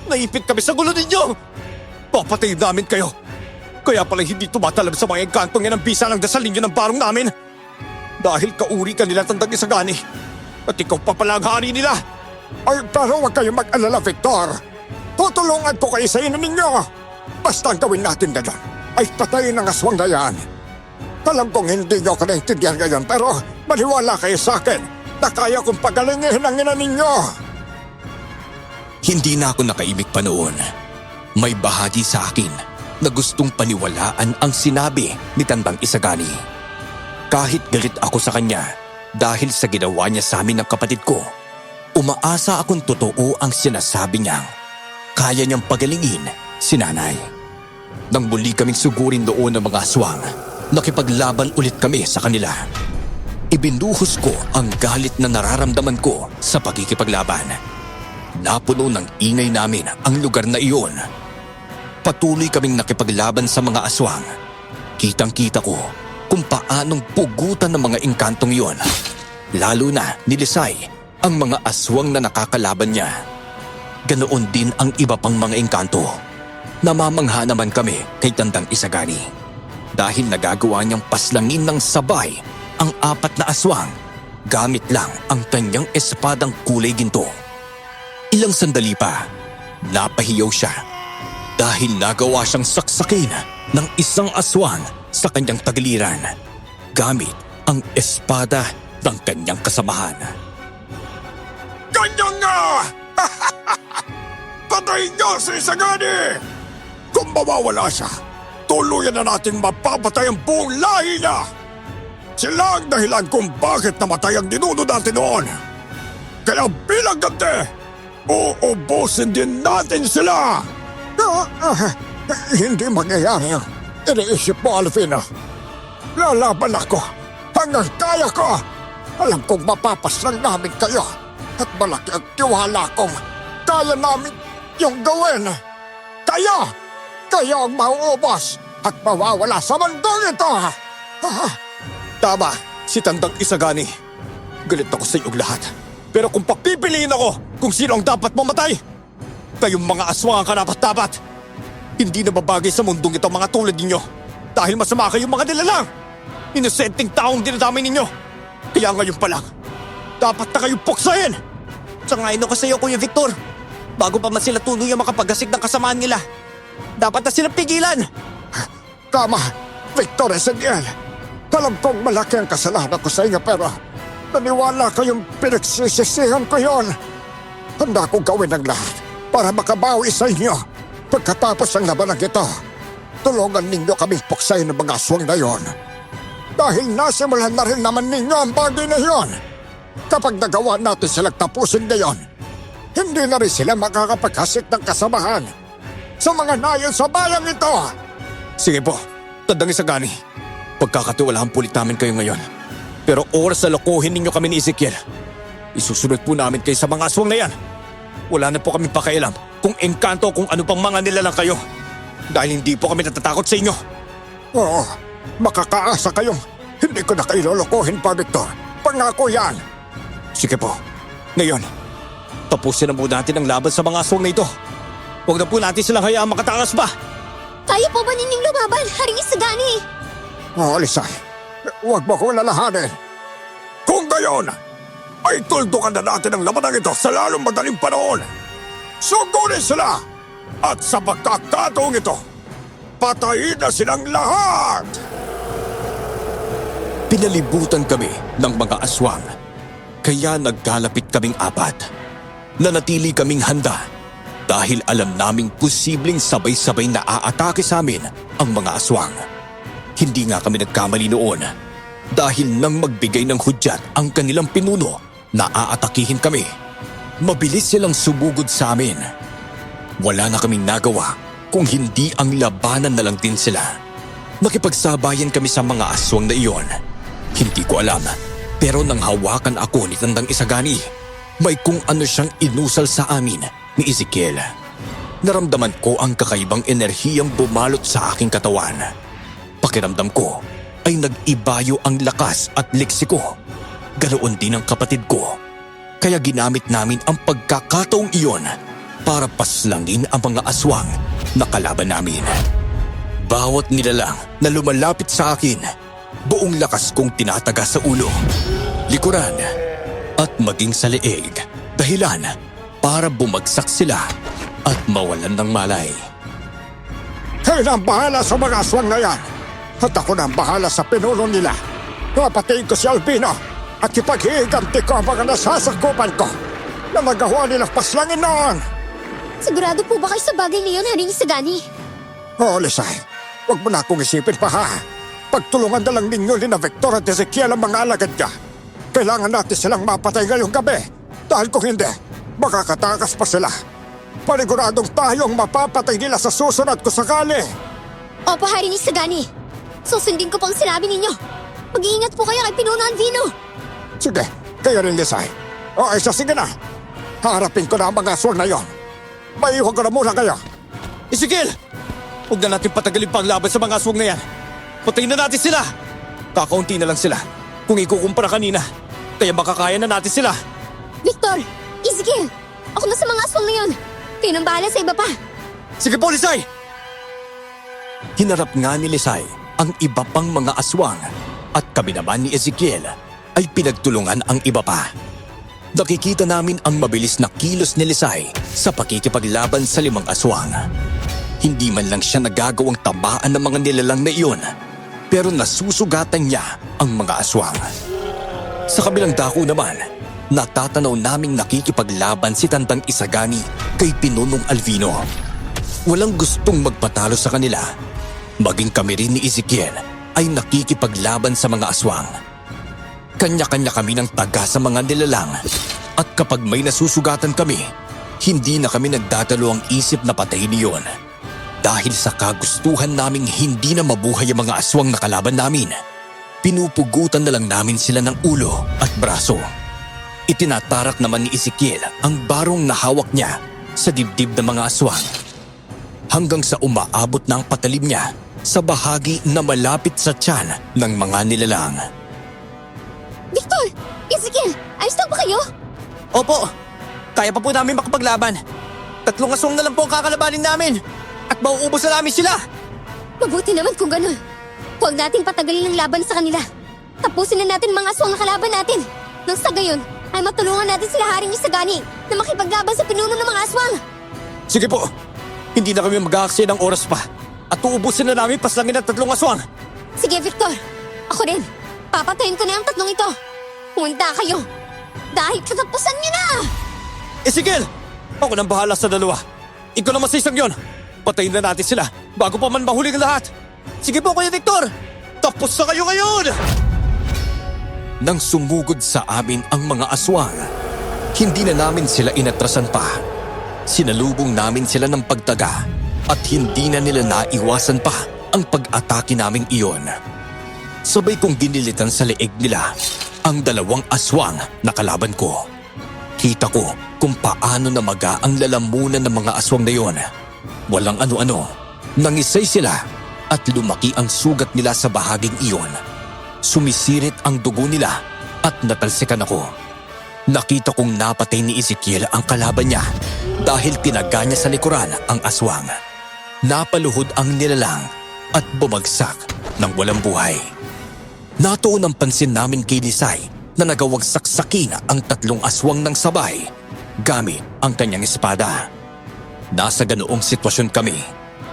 A: naipit kami sa gulo ninyo! Papatayin namin kayo! Kaya pala hindi tumatalab sa mga engkantong yan ang bisa ng dasal ninyo ng barong namin! Dahil kauri ka nila Tandang Isagani at ikaw pa pala ang hari nila!
D: Ay, pero huwag kayong mag-alala, Victor. Tutulungan ko kayo sa ino ninyo. Basta ang gawin natin na doon ay patayin ang aswang na yan. Alam kong hindi nyo ka naintindihan ngayon, pero maniwala kayo sa akin na kaya kong pagalingin ang ina ninyo.
A: Hindi na ako nakaimik pa noon. May bahagi sa akin na gustong paniwalaan ang sinabi ni Tandang Isagani. Kahit galit ako sa kanya dahil sa ginawa niya sa amin ng kapatid ko, umaasa akong totoo ang sinasabi niyang kaya niyang pagalingin si nanay. Nang muli kaming sugurin doon ng mga aswang, nakipaglaban ulit kami sa kanila. Ibinuhos ko ang galit na nararamdaman ko sa pagkikipaglaban. Napuno ng ingay namin ang lugar na iyon. Patuloy kaming nakipaglaban sa mga aswang. Kitang-kita ko kung paanong pugutan ng mga engkantong iyon. Lalo na nilisay ang mga aswang na nakakalaban niya. Ganoon din ang iba pang mga engkanto. Namamangha naman kami kay Tandang Isagani dahil nagagawa niyang paslangin ng sabay ang 4 na aswang gamit lang ang kanyang espadang kulay ginto. Ilang sandali pa, napahiyaw siya dahil nagawa siyang saksakin ng isang aswang sa kanyang tagiliran gamit ang espada ng kanyang kasamahan.
D: Ganyan nga! Patayin niyo si Isagani! Kung mawawala siya, tuluyan na natin mapapatay ang buong lahi niya! Sila ang dahilan kung bakit namatay ang ninuno natin noon. Kaya bilang ganti, uubusin din natin sila! Hindi mangyayari. Iniisip mo, Alvina. Lalaban ako hanggang kaya ko. Alam kong mapapaslang namin kayo at malaki ang tiwala kong kaya namin yung gawin. Kayo ang mauubos at mawawala sa mundong ito.
A: Tama, si Tandang Isagani. Galit ako sa iyong lahat. Pero kung papipiliin ako kung sino ang dapat mamatay, kayong mga aswang ang karapat-dapat. Hindi na babagay sa mundong ito mga tulad ninyo dahil masama kayong mga nilalang. Inosenteng taong dinadamay ninyo. Kaya ngayon pa lang, dapat na kayong puksahin.
C: Sangayon ako sa iyo, Kuya Victor. Bago pa man sila tuluyang makapaggasik ng kasamaan nila, dapat na silang pigilan.
D: Tama, Victor Ezequiel. Alam kong malaki ang kasalanan ko sa inyo pero naniwala kayong pinagsisisihan ko yon. Handa kong gawin ang lahat para makabawi sa inyo. Pagkatapos ng labanang ito, tulungan ninyo kaming puksayin ng mga aswang na yon. Dahil nasimulan na rin naman ninyo ang bagay na yon. Kapag nagawa natin silang tapusin ngayon, hindi na rin sila makakapaghasik ng kasamahan sa mga nayon sa bayang ito.
A: Sige po, Tandang Isagani. Pagkakatiwalaan pulit namin kayo ngayon. Pero oras na lokohin ninyo kami ni Ezequiel. Isusunod po namin kayo sa mga aswang na yan. Wala na po kami pakialam kung engkanto o kung ano pang mga nilalang kayo. Dahil hindi po kami natatakot sa inyo.
D: Oo, makakaasa kayong hindi ko na kayo lolokohin pa, Victor. Pangako yan.
A: Sige po. Ngayon, tapusin na muna natin ang laban sa mga aswang na ito. Huwag na po natin silang hayaang makatakas pa.
E: Kaya po ba ninyong lumaban, Haring Isagani?
D: Alisay, huwag mo kong lalahanin. Kung gayon, ay tuldukan na natin ang labanang ito sa lalong madaling panahon. Sugurin sila! At sa pagkakataong ito, patayin na silang lahat!
A: Pinalibutan kami ng mga aswang. Kaya nagkalapit kaming 4. Nanatili kaming handa dahil alam naming posibleng sabay-sabay na aatake sa amin ang mga aswang. Hindi nga kami nagkamali noon dahil nang magbigay ng hudyat ang kanilang pinuno na aatakihin kami, mabilis silang sumugod sa amin. Wala na kaming nagawa kung hindi ang labanan na lang din sila. Nakipagsabayan kami sa mga aswang na iyon. Hindi ko alam, pero nang hawakan ako ni Tandang Isagani, may kung ano siyang inusal sa amin ni Ezekiel. Naramdaman ko ang kakaibang enerhiyang bumalot sa aking katawan. Pakiramdam ko ay nag-ibayo ang lakas at leksiko. Ganoon din ang kapatid ko. Kaya ginamit namin ang pagkakataong iyon para paslangin ang mga aswang na kalaban namin. Bawat nilalang na lumalapit sa akin, buong lakas kong tinataga sa ulo, likuran at maging sa leeg. Dahilan para bumagsak sila at mawalan ng malay.
D: Kayo na ang bahala sa mga aswang na yan. At ako na ang bahala sa pinuno nila. Papatayin ko si Albino at ipaghihiganti ko ang mga nasasakupan ko na nagawa nilang paslangin noon.
E: Sigurado po ba kayo sa bagay na yun, Haring Isagani?
D: Oo, Lisay. Huwag mo na akong isipin pa ha. Pagtulungan na lang ninyo ni na Victor at Ezekiel ang mga alagad niya. Kailangan natin silang mapatay ngayong gabi. Dahil kung hindi, makakatakas pa sila. Paniguradong tayong mapapatay nila sa susunod kung sakali.
E: Opo, Haring Isagani. Susundin ko po ang sinabi ninyo. Mag-iingat po kayo kay Pinuno Alvino.
D: Sige, kayo rin, Lisay. O, isa, sige na. Harapin ko na ang mga aswang na yon. Maiwan ko na muna kayo.
A: Ezekiel! Huwag na natin patagalin pa ang laban sa mga aswang na yan. Patayin na natin sila! Kakaunti na lang sila kung ikukumpara kanina. Kaya makakaya na natin sila.
E: Victor! Ezekiel! Ako na sa mga aswang na yun. Kayo nang bahala sa iba pa.
A: Sige po, Lisay! Hinarap nga ni Lisay ang iba pang mga aswang at kami naman ni Ezekiel ay pinagtulungan ang iba pa. Nakikita namin ang mabilis na kilos ni Lisay sa pakikipaglaban sa 5 aswang. Hindi man lang siya nagagawang tamaan ng mga nilalang na iyon, pero nasusugatan niya ang mga aswang. Sa kabilang dako naman, natatanaw naming nakikipaglaban si Tandang Isagani kay Pinunong Alvino. Walang gustong magpatalo sa kanila. Maging kami rin ni Ezekiel ay nakikipaglaban sa mga aswang. Kanya-kanya kami ng taga sa mga nilalang at kapag may nasusugatan kami, hindi na kami nagdadalawang isip na patayin iyon. Dahil sa kagustuhan naming hindi na mabuhay ang mga aswang na kalaban namin, pinupugutan na lang namin sila ng ulo at braso. Itinatarak naman ni Ezekiel ang barong na hawak niya sa dibdib ng mga aswang. Hanggang sa umaabot na ang patalim niya sa bahagi na malapit sa tiyan ng mga nilalang.
E: Victor! Ezekiel! Ayos lang ba kayo?
C: Opo, kaya pa po namin makapaglaban. 3 aswang na lang po ang kakalabanin namin. At mauubos na namin sila.
E: Mabuti naman kung ganun. Huwag nating patagalin ang laban sa kanila. Tapusin na natin mga aswang na kalaban natin. Nang sa gayon, ay matulungan natin sila Haring Isagani na makipaglaban sa pinuno ng mga aswang.
A: Sige po, hindi na kami mag-aaksaya ng oras pa at uubusin na namin paslangin ang 3 aswang.
E: Sige, Victor. Ako rin. Papatayin ko na ang 3 ito. Humanda kayo. Dahil katapusan niyo na!
A: Ezekiel, ako nang bahala sa 2. Ikaw naman sa isang yon. Patayin na natin sila bago pa man mahuli ang lahat.
C: Sige po, Kuya Victor.
A: Tapos na kayo ngayon! Nang sumugod sa amin ang mga aswang, hindi na namin sila inatrasan pa. Sinalubong namin sila ng pagtaga at hindi na nila naiwasan pa ang pag-atake naming iyon. Sabay kong ginilitan sa leeg nila ang 2 aswang na kalaban ko. Kita ko kung paano namaga ang lalamunan ng mga aswang na iyon. Walang ano-ano, nangisay sila at lumaki ang sugat nila sa bahaging iyon. Sumisirit ang dugo nila at natalsikan ako. Nakita kong napatay ni Ezekiel ang kalaban niya dahil tinaga niya sa likuran ang aswang. Napaluhod ang nilalang at bumagsak ng walang buhay. Natuon ang pansin namin kay Lisay na nagawag saksakin ang 3 aswang ng sabay gamit ang kanyang espada. Nasa ganoong sitwasyon kami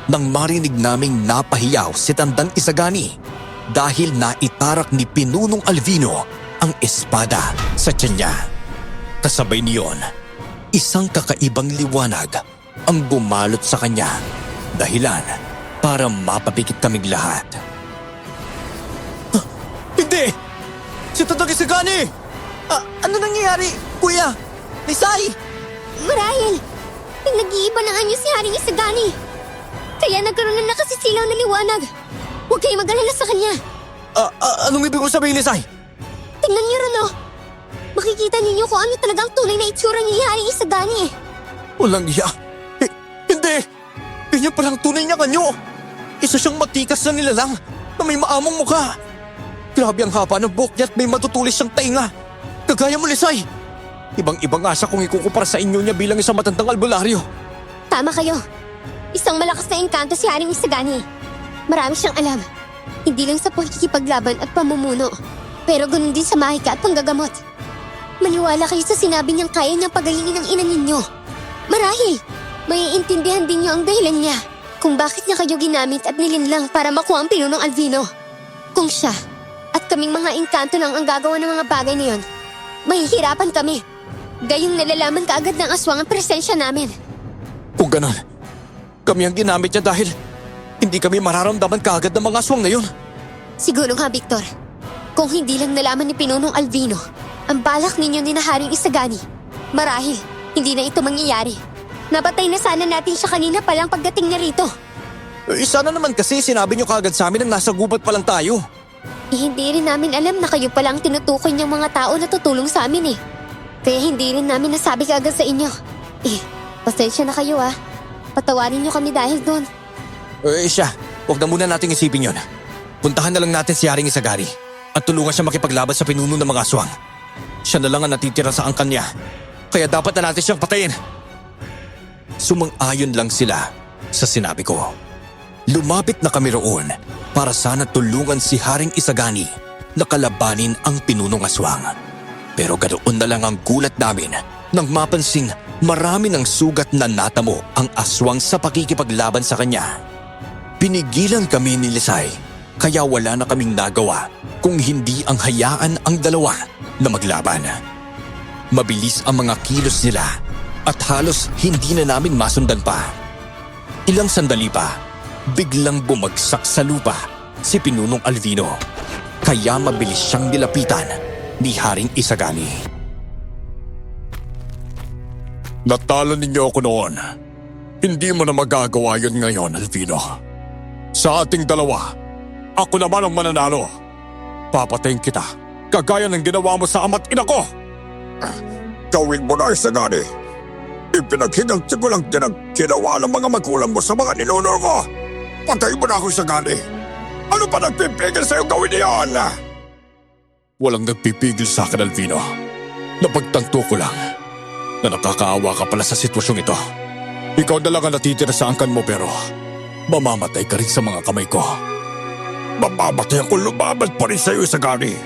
A: nang marinig naming napahiyaw si Tandang Isagani dahil naitarak ni Pinunong Alvino ang espada sa tiyan niya. Kasabay niyon, isang kakaibang liwanag ang bumalot sa kanya, dahilan para mapapikit kaming lahat. Isagani!
C: Ano nangyayari, kuya? Lisay!
E: Marahil, pinag-iiba ng anyo si Haring Isagani. Kaya nagkaroon na nakasisilaw na liwanag. Huwag kayong mag-alala sa kanya.
A: Anong ibig mo sabihin, Lisay?
E: Tingnan niyo ron, oh. Makikita ninyo kung ano talagang tunay na itsura ni Haring Isagani.
A: Walang iya. Hindi! Ganyan palang tunay niya kanyo. Isa siyang matikas na nilalang na may maamong mukha. Grabe ang haba ng buhok niya at may matutulis siyang tainga. Kagaya mo, Lisay. Ibang-ibang asa kung ikukumpara sa inyo niya bilang isang matandang albularyo.
E: Tama kayo. Isang malakas na engkanto si Haring Isagani. Marami siyang alam. Hindi lang sa pagkikipaglaban at pamumuno, pero ganun din sa mahika at panggagamot. Maniwala kayo sa sinabi niyang kaya niyang pagalingin ang ina ninyo. Marahil, maiintindihan din niyo ang dahilan niya kung bakit niya kayo ginamit at nilinlang para makuha ang pinunong Alvino. Kung siya at kaming mga engkanto lang ang gagawa ng mga bagay na yun, mahihirapan kami. Gayong nalalaman kaagad ng aswang ang presensya namin.
A: Kung ganon, kami ang ginamit niya dahil hindi kami mararamdaman kaagad ng mga aswang na yun.
E: Siguro nga, Victor. Kung hindi lang nalaman ni Pinunong Alvino ang balak ninyo ni na Haring Isagani, marahil hindi na ito mangyayari. Napatay na sana natin siya kanina palang pagdating niya rito.
A: Sana naman kasi sinabi niyo kaagad sa amin na nasa gubat pa lang tayo.
E: Hindi rin namin alam na kayo palang tinutukoy niyang mga tao na tutulong sa amin eh. Kaya hindi rin namin nasabi kaagad sa inyo. Pasensya na kayo ah. Patawarin niyo kami dahil doon.
A: Siya, huwag na muna nating isipin yun. Puntahan na lang natin si Haring Isagani at tulungan siya makipaglaban sa pinuno ng mga aswang. Siya na lang ang natitira sa angkan niya. Kaya dapat na natin siyang patayin. Sumang-ayon lang sila sa sinabi ko. Lumapit na kami roon para sana tulungan si Haring Isagani na kalabanin ang pinunong aswang. Pero ganoon na lang ang gulat namin nang mapansing marami ng sugat na natamo ang aswang sa pakikipaglaban sa kanya. Pinigilan kami ni Lisay kaya wala na kaming nagawa kung hindi ang hayaan ang dalawa na maglaban. Mabilis ang mga kilos nila at halos hindi na namin masundan pa. Ilang sandali pa, biglang bumagsak sa lupa si Pinunong Alvino. Kaya mabilis siyang nilapitan ni Haring Isagani. Natalo ninyo ako noon. Hindi mo na magagawa yun ngayon, Alvino. Sa ating dalawa, ako naman ang mananalo. Papatayin kita, kagaya ng ginawa mo sa ama't ina ko.
D: Gawin mo na, Isagani. Ipinaghiganti ko lang din ang ginawa ng mga magulang mo sa mga ninuno ko. Patay mo na ako, Isagani. Ano pa nagpipigil sa'yo gawin niyan?
A: Walang nagpipigil sa akin, Alvino. Napagtanto ko lang na nakakaawa ka pala sa sitwasyong ito. Ikaw na lang ang natitira sa angkan mo pero mamamatay ka rin sa mga kamay ko.
D: Mamamatay ako lumaban pa rin sa'yo, Isagani.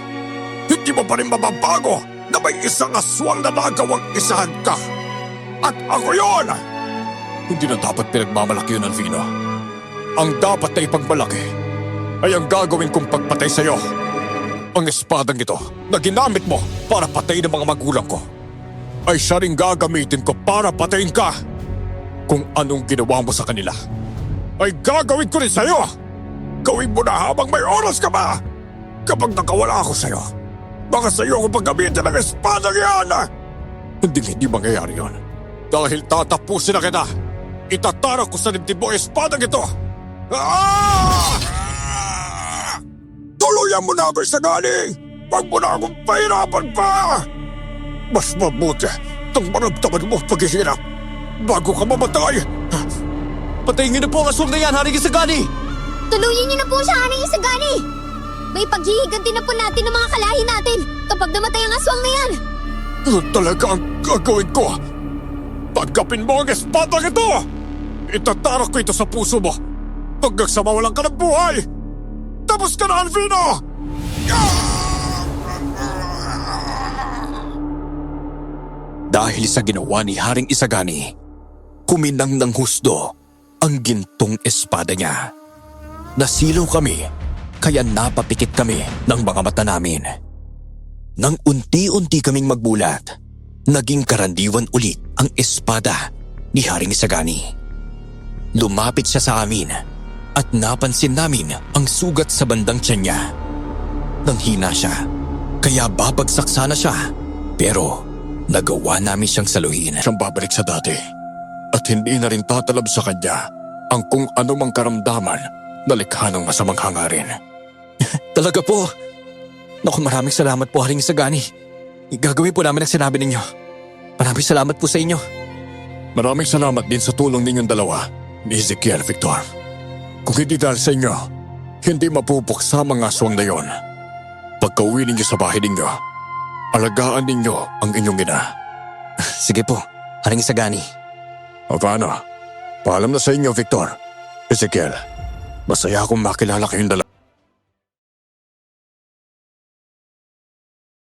D: Hindi mo pa rin mababago na may isang aswang na nagawang isahan ka. At ako yun!
A: Hindi na dapat pinagmamalaki yun, Alvino. Ang dapat na ipagmalaki ay ang gagawin kong pagpatay sa'yo. Ang espadang ito na ginamit mo para patayin ang mga magulang ko ay siya rin gagamitin ko para patayin ka. Kung anong ginawa mo sa kanila ay gagawin ko rin sa'yo.
D: Gawin mo na habang may oras ka ba? Kapag nakawala ako sa'yo, baka sa'yo ako paggamitin ng espadang yan!
A: Hindi mangyayari yun. Dahil tatapusin na kita. Itatarak ko sa dibdib mo ang espadang ito.
D: Ah! Tuluyan mo na ako, Isagani! Huwag mo na akong pahirapan pa! Mas mabuti itong maramdaman mo paghihirap bago ka mamatay!
A: Patayin niyo na po ang aswang na yan, Haring Isagani!
E: Tuluyan niyo na po siya, Haring Isagani! May paghihiganti na po natin ng mga kalahi natin kapag namatay ang aswang na yan!
D: Ito talaga ang gagawin ko! Pagkapin mo ang espadang ito! Itatarak ko ito sa puso mo hanggang sa mawalan ka ng buhay! Tapos ka na, Alvino!
A: Dahil sa ginawa ni Haring Isagani, kuminang ng husdo ang gintong espada niya. Nasilaw kami, kaya napapikit kami ng mga mata namin. Nang unti-unti kaming magbulat, naging karandiwan ulit ang espada ni Haring Isagani. Lumapit siya sa amin at napansin namin ang sugat sa bandang tiyan niya. Nang hina siya, Kaya babagsak sana siya. Pero nagawa namin siyang saluhin.
D: Siyang babalik sa dati. At hindi na rin tatalab sa kanya ang kung anumang karamdaman na likha ng masamang hangarin.
A: Talaga po. Naku, maraming salamat po, Haring Isagani. Gagawin po namin ang sinabi ninyo. Maraming salamat po sa inyo.
D: Maraming salamat din sa tulong ninyong dalawa ni Ezekiel, Victor. Kung hindi dahil sa inyo, hindi mapupuksa mga aswang na yon. Pagka-uwi ninyo sa bahay ninyo, alagaan ninyo ang inyong ina.
A: Sige po, Haring Isagani.
D: O paano? Paalam na sa inyo, Victor. Ezekiel, masaya akong makilala kayong dalawa.